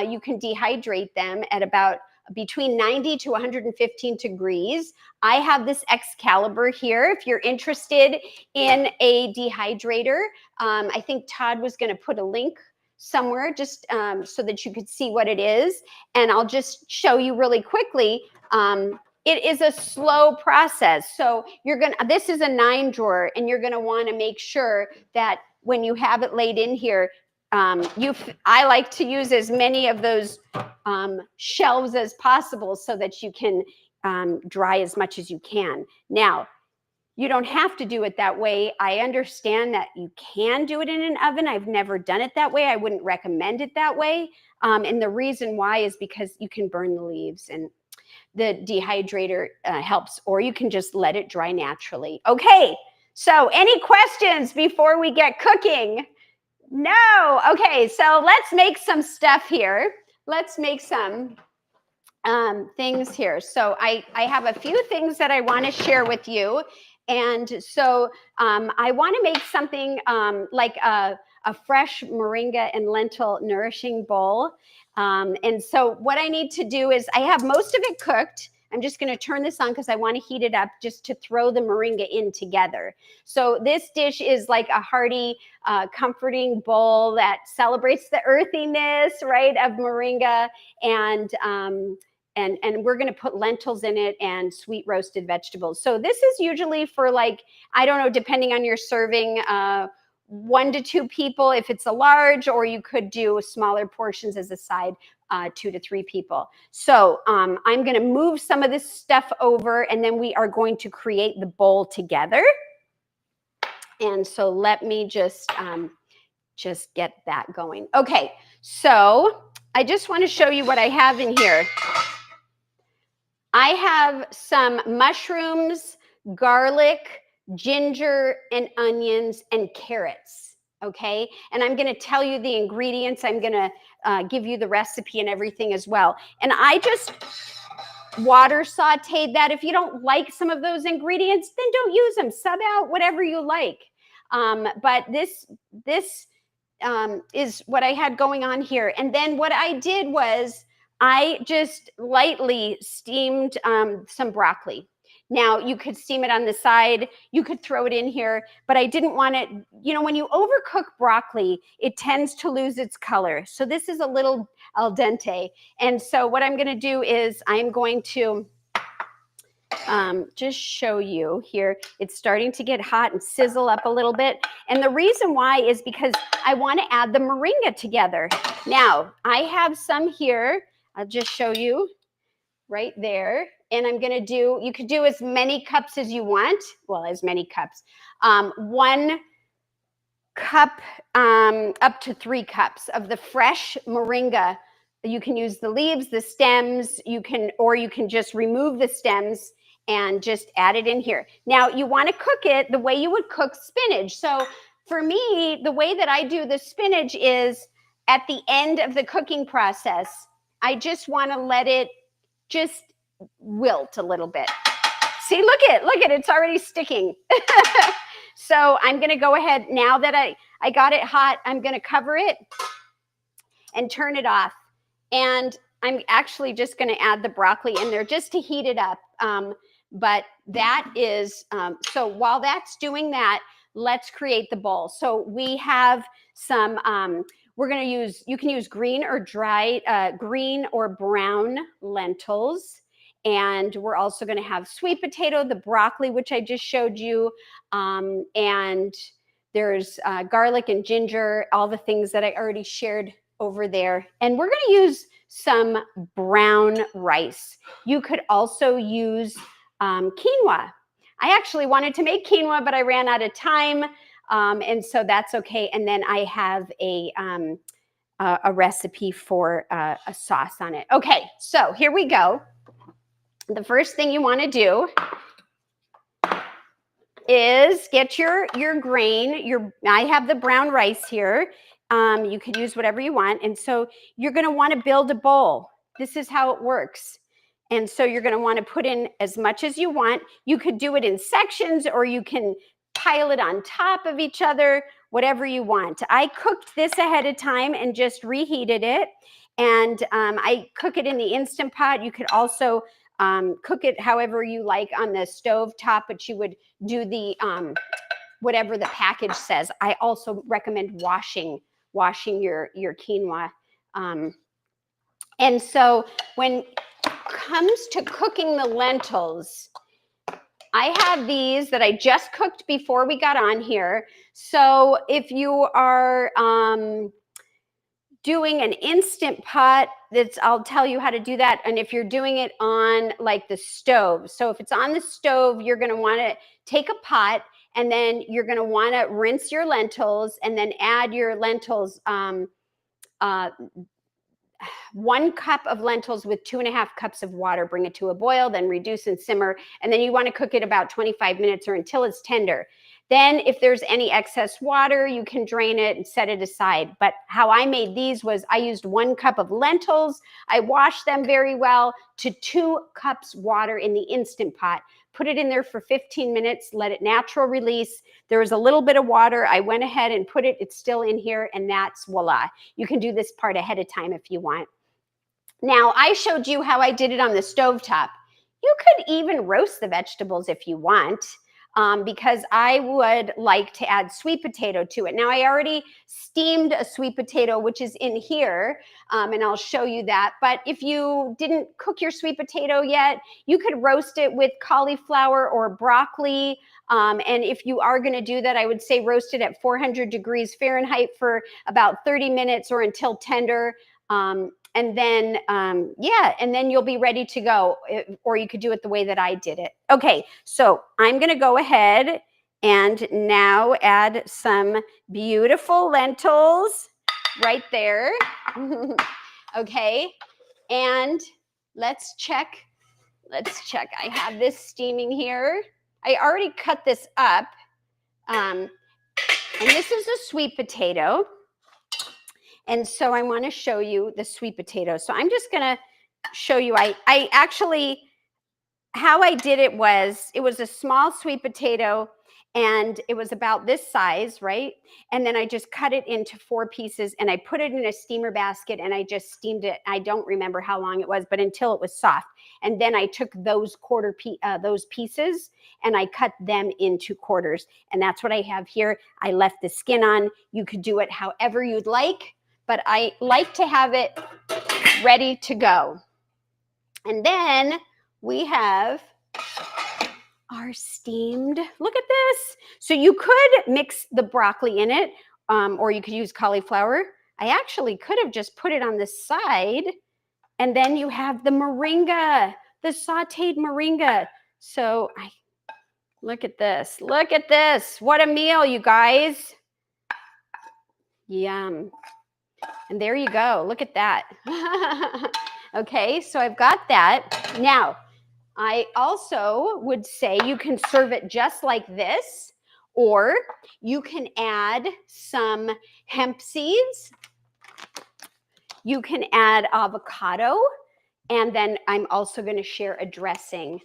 you can dehydrate them at about between 90 to 115 degrees. I have this Excalibur here. If you're interested in a dehydrator, I think Todd was going to put a link somewhere just so that you could see what it is. And I'll just show you really quickly. It is a slow process. So this is a 9 drawer, and you're going to want to make sure that when you have it laid in here, I like to use as many of those shelves as possible so that you can dry as much as you can. Now, you don't have to do it that way. I understand that you can do it in an oven. I've never done it that way. I wouldn't recommend it that way. And the reason why is because you can burn the leaves, and the dehydrator helps, or you can just let it dry naturally. Okay, so any questions before we get cooking? No. Okay, so let's make some stuff here. Let's make some things here. So I have a few things that I want to share with you. And so I want to make something like a fresh moringa and lentil nourishing bowl. And so what I need to do is I have most of it cooked. I'm just going to turn this on because I want to heat it up just to throw the moringa in together. So this dish is like a hearty, comforting bowl that celebrates the earthiness, right, of moringa, and we're going to put lentils in it and sweet roasted vegetables. So this is usually for, like, I don't know, depending on your serving, 1 to 2 people if it's a large, or you could do smaller portions as a side, 2 to 3 people. So I'm going to move some of this stuff over, and then we are going to create the bowl together. And so let me just get that going. Okay, so I just want to show you what I have in here. I have some mushrooms, garlic, ginger, and onions, and carrots, okay? And I'm going to tell you the ingredients. I'm going to give you the recipe and everything as well. And I just water sauteed that. If you don't like some of those ingredients, then don't use them. Sub out whatever you like. But this is what I had going on here. And then what I did was I just lightly steamed some broccoli. Now, you could steam it on the side. You could throw it in here, but I didn't want it, when you overcook broccoli, it tends to lose its color. So this is a little al dente. And so what I'm going to do is I'm going to just show you here. It's starting to get hot and sizzle up a little bit. And the reason why is because I want to add the moringa together. Now, I have some here. I'll just show you right there. And I'm going to do, you could do as many cups as you want. Well, as many cups. 1 cup up to 3 cups of the fresh moringa. You can use the leaves, the stems, or you can just remove the stems and just add it in here. Now you want to cook it the way you would cook spinach. So for me, the way that I do the spinach is at the end of the cooking process. I just want to let it just wilt a little bit. See, look at it's already sticking. So I'm going to go ahead, now that I got it hot, I'm going to cover it and turn it off. And I'm actually just going to add the broccoli in there just to heat it up. But that is, so while that's doing that, let's create the bowl. So we have some, we're going to use, you can use green or dry, green or brown lentils. And we're also going to have sweet potato, the broccoli, which I just showed you. And there's garlic and ginger, all the things that I already shared over there. And we're going to use some brown rice. You could also use quinoa. I actually wanted to make quinoa, but I ran out of time. And so that's okay. And then I have a recipe for a sauce on it. Okay, so here we go. The first thing you want to do is get your grain. I have the brown rice here. You could use whatever you want. And so you're going to want to build a bowl. This is how it works. And so you're going to want to put in as much as you want. You could do it in sections, or you can pile it on top of each other, whatever you want. I cooked this ahead of time and just reheated it. And I cook it in the Instant Pot. You could also cook it however you like on the stove top, but you would do the whatever the package says. I also recommend washing your quinoa. And so when it comes to cooking the lentils, I have these that I just cooked before we got on here. So if you are doing an Instant Pot, I'll tell you how to do that. And if you're doing it on like the stove, so if it's on the stove, you're going to want to take a pot, and then you're going to want to rinse your lentils, and then add your lentils, 1 cup of lentils with 2.5 cups of water. Bring it to a boil, then reduce and simmer. And then you want to cook it about 25 minutes or until it's tender. Then if there's any excess water, you can drain it and set it aside. But how I made these was I used 1 cup of lentils. I washed them very well to 2 cups water in the Instant Pot. Put it in there for 15 minutes, let it natural release. There was a little bit of water. I went ahead and put it, it's still in here, and that's voila. You can do this part ahead of time if you want. Now, I showed you how I did it on the stovetop. You could even roast the vegetables if you want, because I would like to add sweet potato to it. Now, I already steamed a sweet potato, which is in here, and I'll show you that. But if you didn't cook your sweet potato yet, you could roast it with cauliflower or broccoli. And if you are going to do that, I would say roast it at 400 degrees Fahrenheit for about 30 minutes or until tender. And then, and then you'll be ready to go, or you could do it the way that I did it. Okay, so I'm going to go ahead and now add some beautiful lentils right there. Okay, and let's check. I have this steaming here. I already cut this up. And this is a sweet potato. And so I want to show you the sweet potato. So I'm just going to show you, I actually, how I did it was a small sweet potato, and it was about this size, right? And then I just cut it into 4 pieces, and I put it in a steamer basket, and I just steamed it. I don't remember how long it was, but until it was soft. And then I took those those pieces, and I cut them into quarters. And that's what I have here. I left the skin on. You could do it however you'd like, but I like to have it ready to go. And then we have our steamed, look at this. So you could mix the broccoli in it, or you could use cauliflower. I actually could have just put it on the side, and then you have the moringa, the sauteed moringa. So look at this. Look at this. What a meal, you guys. Yum. And there you go. Look at that. Okay, so I've got that. Now, I also would say you can serve it just like this, or you can add some hemp seeds. You can add avocado, and then I'm also going to share a dressing.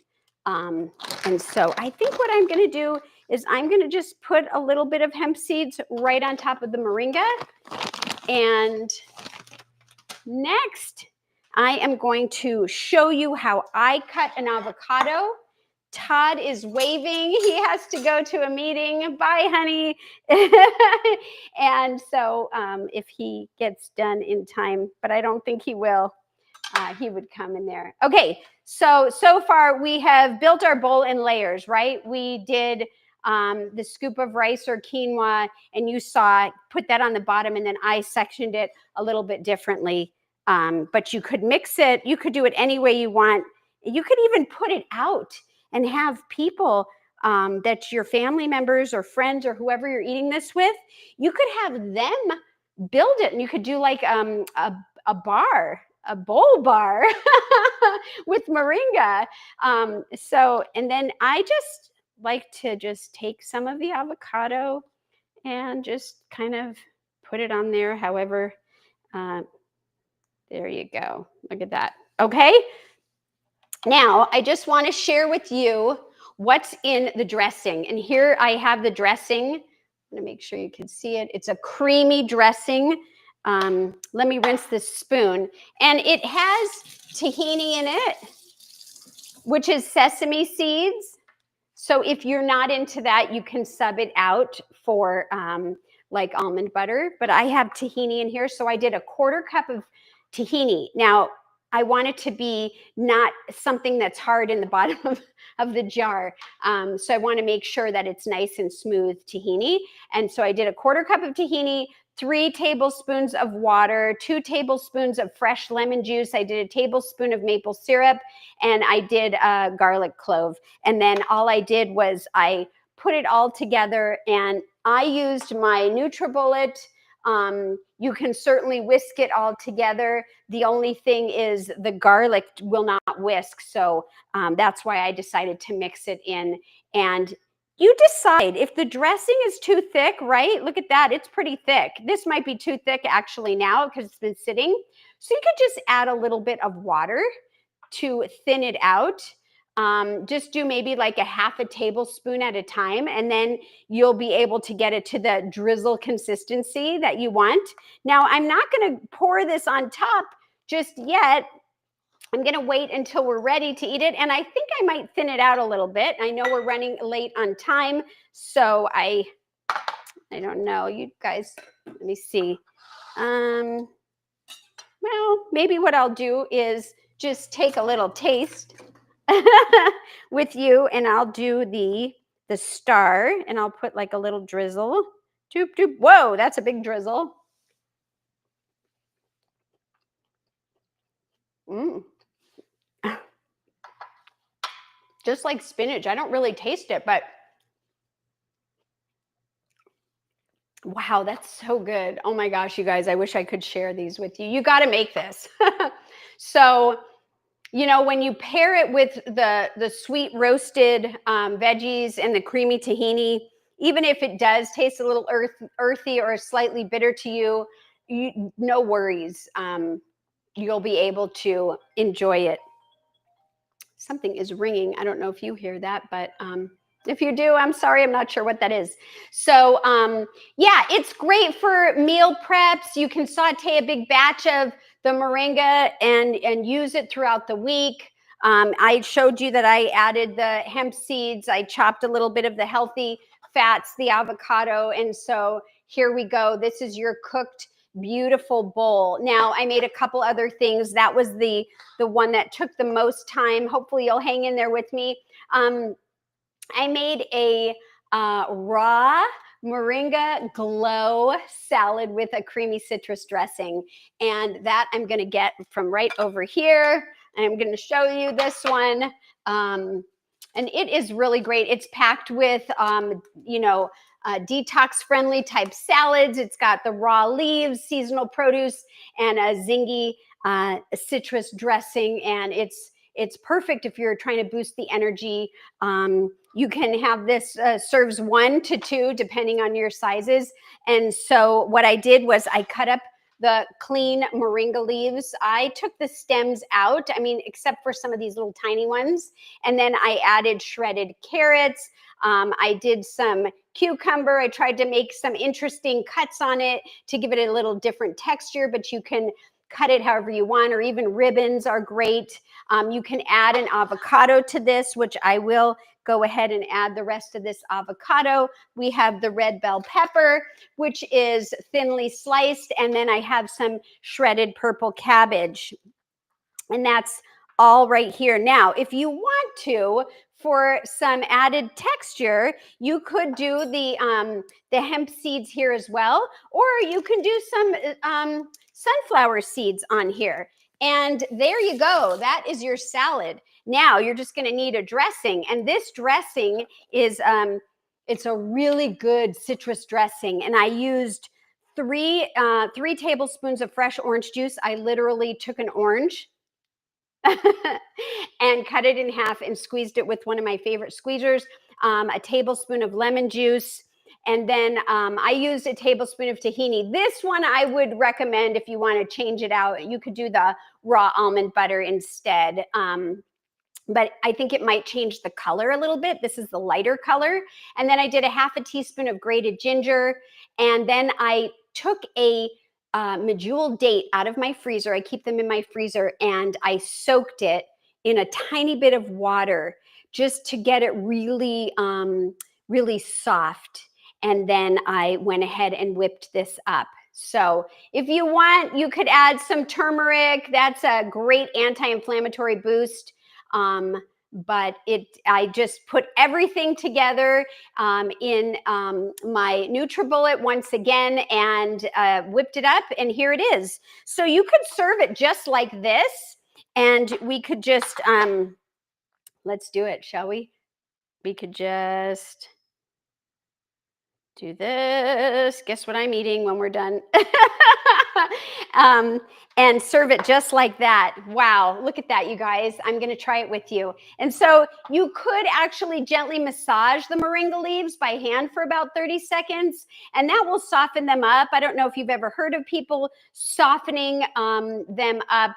And so I think what I'm going to do is I'm going to just put a little bit of hemp seeds right on top of the moringa. And next, I am going to show you how I cut an avocado. Todd is waving. He has to go to a meeting. Bye, honey. And so if he gets done in time, but I don't think he will, he would come in there. Okay, so far we have built our bowl in layers, right? We did the scoop of rice or quinoa, and you saw put that on the bottom, and then I sectioned it a little bit differently. But you could mix it. You could do it any way you want. You could even put it out and have people that your family members or friends or whoever you're eating this with, you could have them build it, and you could do like a bar, a bowl bar with moringa. And then I just like to just take some of the avocado and just kind of put it on there. However, there you go. Look at that. Okay. Now, I just want to share with you what's in the dressing. And here I have the dressing. I'm going to make sure you can see it. It's a creamy dressing. Let me rinse this spoon. And it has tahini in it, which is sesame seeds. So if you're not into that, you can sub it out for like almond butter. But I have tahini in here. So I did a 1/4 cup of tahini. Now, I want it to be not something that's hard in the bottom of the jar. So I want to make sure that it's nice and smooth tahini. And so I did a 1/4 cup of tahini, 3 tablespoons of water, 2 tablespoons of fresh lemon juice. I did a tablespoon of maple syrup, and I did a garlic clove. And then all I did was I put it all together, and I used my NutriBullet. You can certainly whisk it all together. The only thing is the garlic will not whisk. So that's why I decided to mix it in. And you decide if the dressing is too thick, right? Look at that. It's pretty thick. This might be too thick actually now because it's been sitting. So you could just add a little bit of water to thin it out. Just do maybe like a 1/2 tablespoon at a time, and then you'll be able to get it to the drizzle consistency that you want. Now, I'm not going to pour this on top just yet. I'm going to wait until we're ready to eat it, and I think I might thin it out a little bit. I know we're running late on time, so I don't know. You guys, let me see. Well, maybe what I'll do is just take a little taste with you, and I'll do the star, and I'll put like a little drizzle. Doop, doop. Whoa, that's a big drizzle. Just like spinach. I don't really taste it, but wow, that's so good. Oh my gosh, you guys, I wish I could share these with you. You got to make this. So, you know, when you pair it with the sweet roasted veggies and the creamy tahini, even if it does taste a little earthy or slightly bitter to you, no worries. You'll be able to enjoy it. Something is ringing. I don't know if you hear that, but if you do, I'm sorry. I'm not sure what that is. So yeah, it's great for meal preps. You can saute a big batch of the moringa and use it throughout the week. I showed you that I added the hemp seeds. I chopped a little bit of the healthy fats, the avocado. And so here we go. This is your cooked, beautiful bowl. Now, I made a couple other things. That was the one that took the most time. Hopefully you'll hang in there with me. I made a raw Moringa Glow salad with a creamy citrus dressing. And that I'm going to get from right over here. I'm going to show you this one. And it is really great. It's packed with, detox-friendly type salads. It's got the raw leaves, seasonal produce, and a zingy citrus dressing. And It's perfect if you're trying to boost the energy. You can have this serves 1 to 2 depending on your sizes. And so what I did was I cut up the clean moringa leaves. I took the stems out, I mean, except for some of these little tiny ones. And then I added shredded carrots. I did some cucumber. I tried to make some interesting cuts on it to give it a little different texture, but you can cut it however you want, or even ribbons are great. You can add an avocado to this, which I will go ahead and add the rest of this avocado. We have the red bell pepper, which is thinly sliced, and then I have some shredded purple cabbage. And that's all right here. Now, if you want to, for some added texture, you could do the hemp seeds here as well, or you can do some sunflower seeds on here. And there you go. That is your salad. Now you're just going to need a dressing, and this dressing is it's a really good citrus dressing, and I used three tablespoons of fresh orange juice. I literally took an orange and cut it in half and squeezed it with one of my favorite squeezers, a tablespoon of lemon juice, and then I used a tablespoon of tahini. This one I would recommend if you want to change it out. You could do the raw almond butter instead. But I think it might change the color a little bit. This is the lighter color. And then I did a half a teaspoon of grated ginger. And then I took a medjool date out of my freezer. I keep them in my freezer, and I soaked it in a tiny bit of water just to get it really, really soft. And then I went ahead and whipped this up. So if you want, you could add some turmeric. That's a great anti-inflammatory boost. But I just put everything together in my NutriBullet once again and whipped it up, and here it is. So you could serve it just like this, and we could just, let's do it, shall we? We could just do this. Guess what I'm eating when we're done? And serve it just like that. Wow, look at that, you guys. I'm going to try it with you. And so you could actually gently massage the moringa leaves by hand for about 30 seconds, and that will soften them up. I don't know if you've ever heard of people softening them up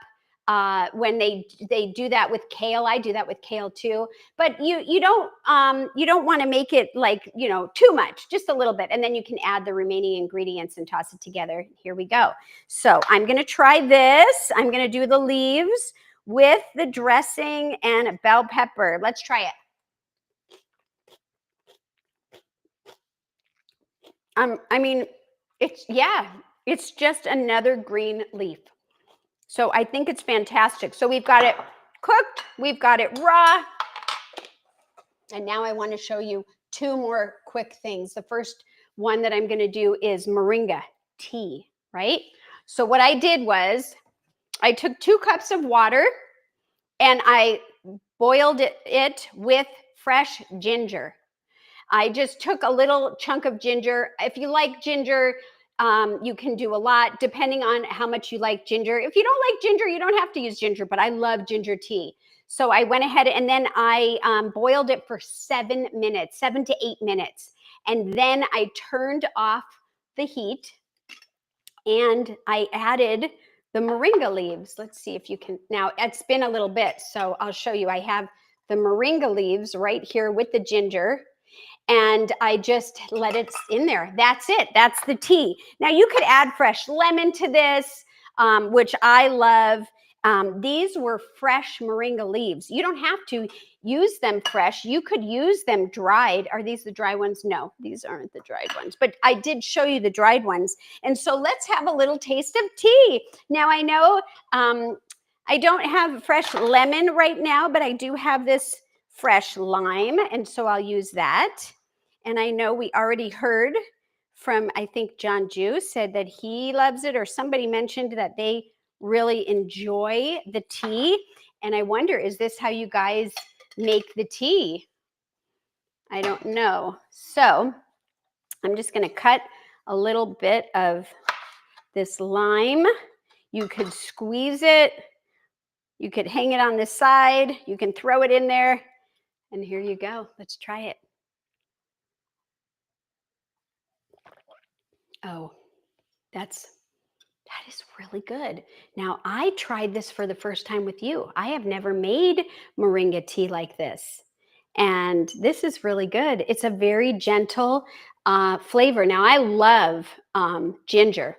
when they do that with kale. I do that with kale too, but you don't want to make it like, too much, just a little bit, and then you can add the remaining ingredients and toss it together. Here we go. So I'm going to try this. I'm going to do the leaves with the dressing and bell pepper. Let's try it. I mean, it's just another green leaf. So I think it's fantastic. So we've got it cooked, we've got it raw, and now I want to show you 2 more quick things. The first one that I'm going to do is moringa tea, right? So what I did was I took 2 cups of water and I boiled it with fresh ginger. I just took a little chunk of ginger. If you like ginger, you can do a lot depending on how much you like ginger. If you don't like ginger, you don't have to use ginger, but I love ginger tea. So I went ahead and then I boiled it for 7 minutes, 7 to 8 minutes. And then I turned off the heat and I added the moringa leaves. Let's see if you can. Now it's been a little bit, so I'll show you. I have the moringa leaves right here with the ginger, and I just let it in there. That's it. That's the tea. Now you could add fresh lemon to this, which I love. These were fresh moringa leaves. You don't have to use them fresh. You could use them dried. Are these the dry ones? No, these aren't the dried ones, but I did show you the dried ones. And so let's have a little taste of tea. Now I know I don't have fresh lemon right now, but I do have this fresh lime, and so I'll use that. And I know we already heard from, I think John Jew said that he loves it, or somebody mentioned that they really enjoy the tea. And I wonder, is this how you guys make the tea? I don't know. So I'm just going to cut a little bit of this lime. You could squeeze it You could hang it on the side. You can throw it in there. And here you go. Let's try it. Oh, that is really good. Now, I tried this for the first time with you. I have never made moringa tea like this. And this is really good. It's a very gentle flavor. Now, I love ginger.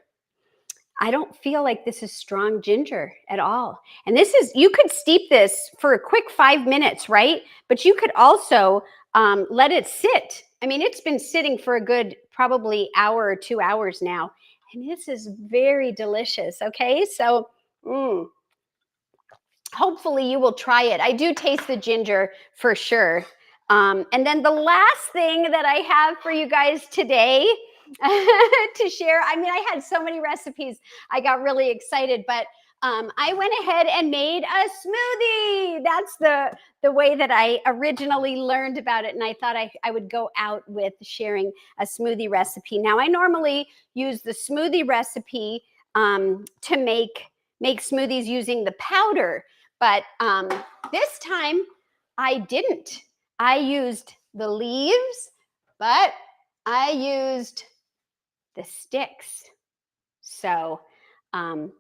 I don't feel like this is strong ginger at all. And this is, you could steep this for a quick 5 minutes, right? But you could also let it sit. I mean, it's been sitting for a good probably hour or 2 hours now. And this is very delicious. Okay. So, hopefully you will try it. I do taste the ginger for sure. And then the last thing that I have for you guys today to share, I mean, I had so many recipes, I got really excited, but I went ahead and made a smoothie. That's the way that I originally learned about it. And I thought I would go out with sharing a smoothie recipe. Now, I normally use the smoothie recipe to make smoothies using the powder. But this time I didn't. I used the leaves, but I used the sticks. So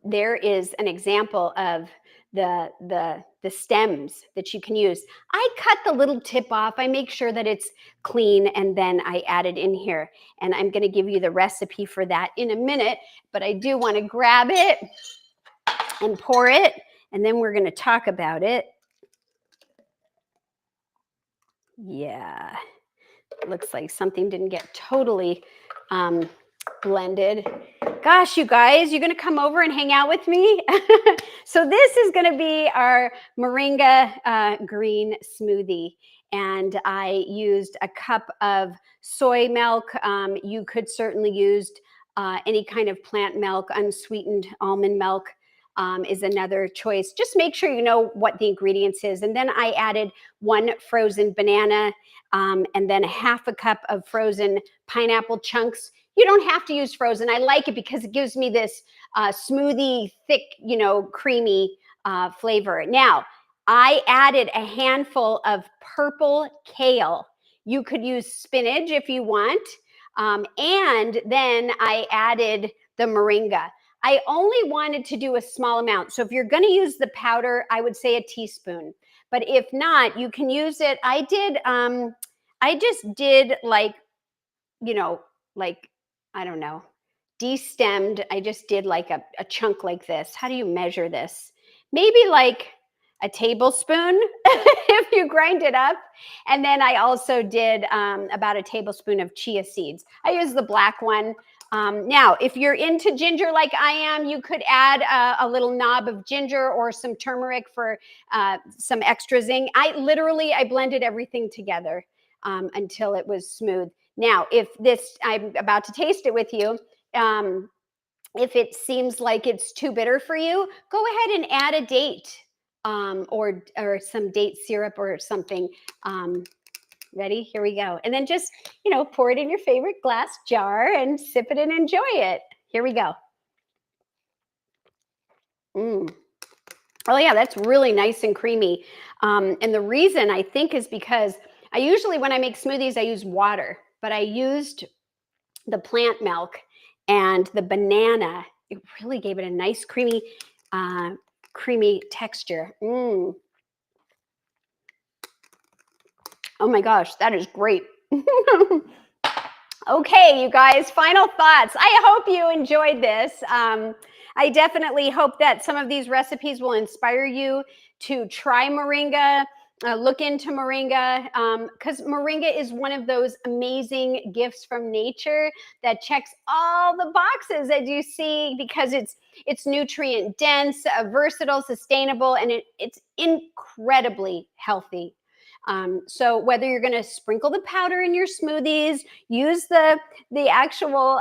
there is an example of the stems that you can use. I cut the little tip off. I make sure that it's clean, and then I add it in here. And I'm going to give you the recipe for that in a minute, but I do want to grab it and pour it, and then we're going to talk about it. Yeah, looks like something didn't get totally blended. Gosh, you guys, you're going to come over and hang out with me? So this is going to be our moringa green smoothie. And I used a cup of soy milk. You could certainly use any kind of plant milk. Unsweetened almond milk is another choice. Just make sure you know what the ingredients is. And then I added 1 frozen banana and then ½ a cup of frozen pineapple chunks. You don't have to use frozen. I like it because it gives me this smoothie, thick, creamy flavor. Now, I added a handful of purple kale. You could use spinach if you want. And then I added the moringa. I only wanted to do a small amount. So if you're going to use the powder, I would say a teaspoon. But if not, you can use it. I just did like, I don't know, destemmed. I just did like a chunk like this. How do you measure this? Maybe like a tablespoon if you grind it up. And then I also did about a tablespoon of chia seeds. I use the black one. Now, if you're into ginger like I am, you could add a little knob of ginger or some turmeric for some extra zing. I blended everything together until it was smooth. Now, I'm about to taste it with you. If it seems like it's too bitter for you, go ahead and add a date or some date syrup or something. Ready? Here we go. And then just, pour it in your favorite glass jar and sip it and enjoy it. Here we go. Oh yeah, that's really nice and creamy. And the reason I think is because I usually, when I make smoothies, I use water, but I used the plant milk and the banana. It really gave it a nice creamy texture. Oh my gosh, that is great. Okay, you guys, final thoughts. I hope you enjoyed this. I definitely hope that some of these recipes will inspire you to try moringa, look into moringa, because moringa is one of those amazing gifts from nature that checks all the boxes that you see, because it's nutrient dense, versatile, sustainable, and it's incredibly healthy. So whether you're going to sprinkle the powder in your smoothies, use the actual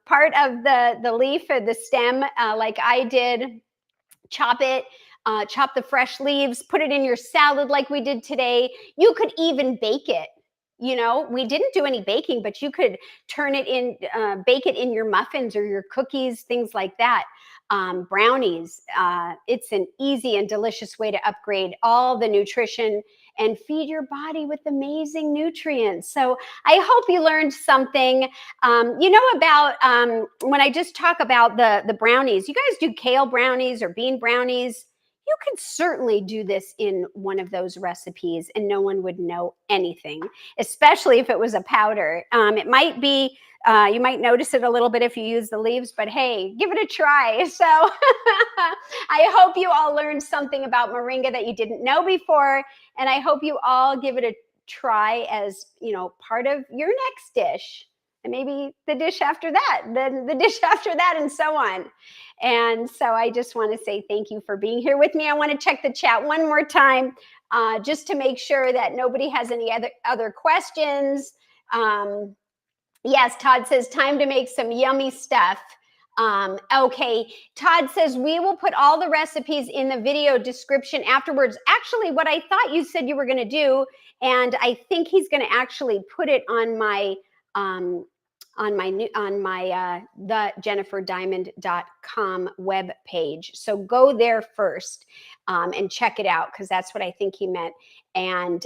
part of the leaf or the stem like I did, chop the fresh leaves, put it in your salad like we did today. You could even bake it. You know, we didn't do any baking, but you could turn it in, bake it in your muffins or your cookies, things like that. Brownies. It's an easy and delicious way to upgrade all the nutrition and feed your body with amazing nutrients. So I hope you learned something. You know about when I just talk about the brownies. You guys do kale brownies or bean brownies. You could certainly do this in one of those recipes and no one would know anything, especially if it was a powder. It might be, you might notice it a little bit if you use the leaves, but hey, give it a try. So I hope you all learned something about moringa that you didn't know before. And I hope you all give it a try as, you know, part of your next dish. And maybe the dish after that, then the dish after that, and so on. And so I just want to say thank you for being here with me. I want to check the chat one more time just to make sure that nobody has any other questions. Yes, Todd says, time to make some yummy stuff. Okay, Todd says, we will put all the recipes in the video description afterwards. Actually, what I thought you said you were going to do, and I think he's going to actually put it on my thejenniferdimond.com web page. So go there first and check it out, because that's what I think he meant. And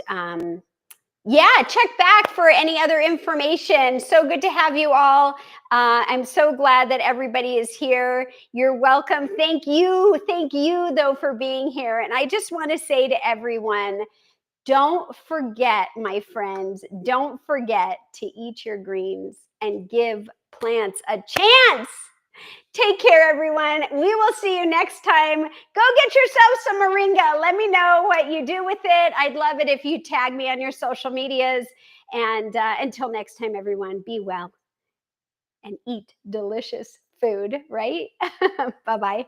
yeah, check back for any other information. So good to have you all. I'm so glad that everybody is here. You're welcome. Thank you, though, for being here. And I just want to say to everyone, don't forget, my friends, don't forget to eat your greens and give plants a chance. Take care, everyone. We will see you next time. Go get yourself some moringa. Let me know what you do with it. I'd love it if you tag me on your social medias. And until next time, everyone, be well and eat delicious food, right? Bye-bye.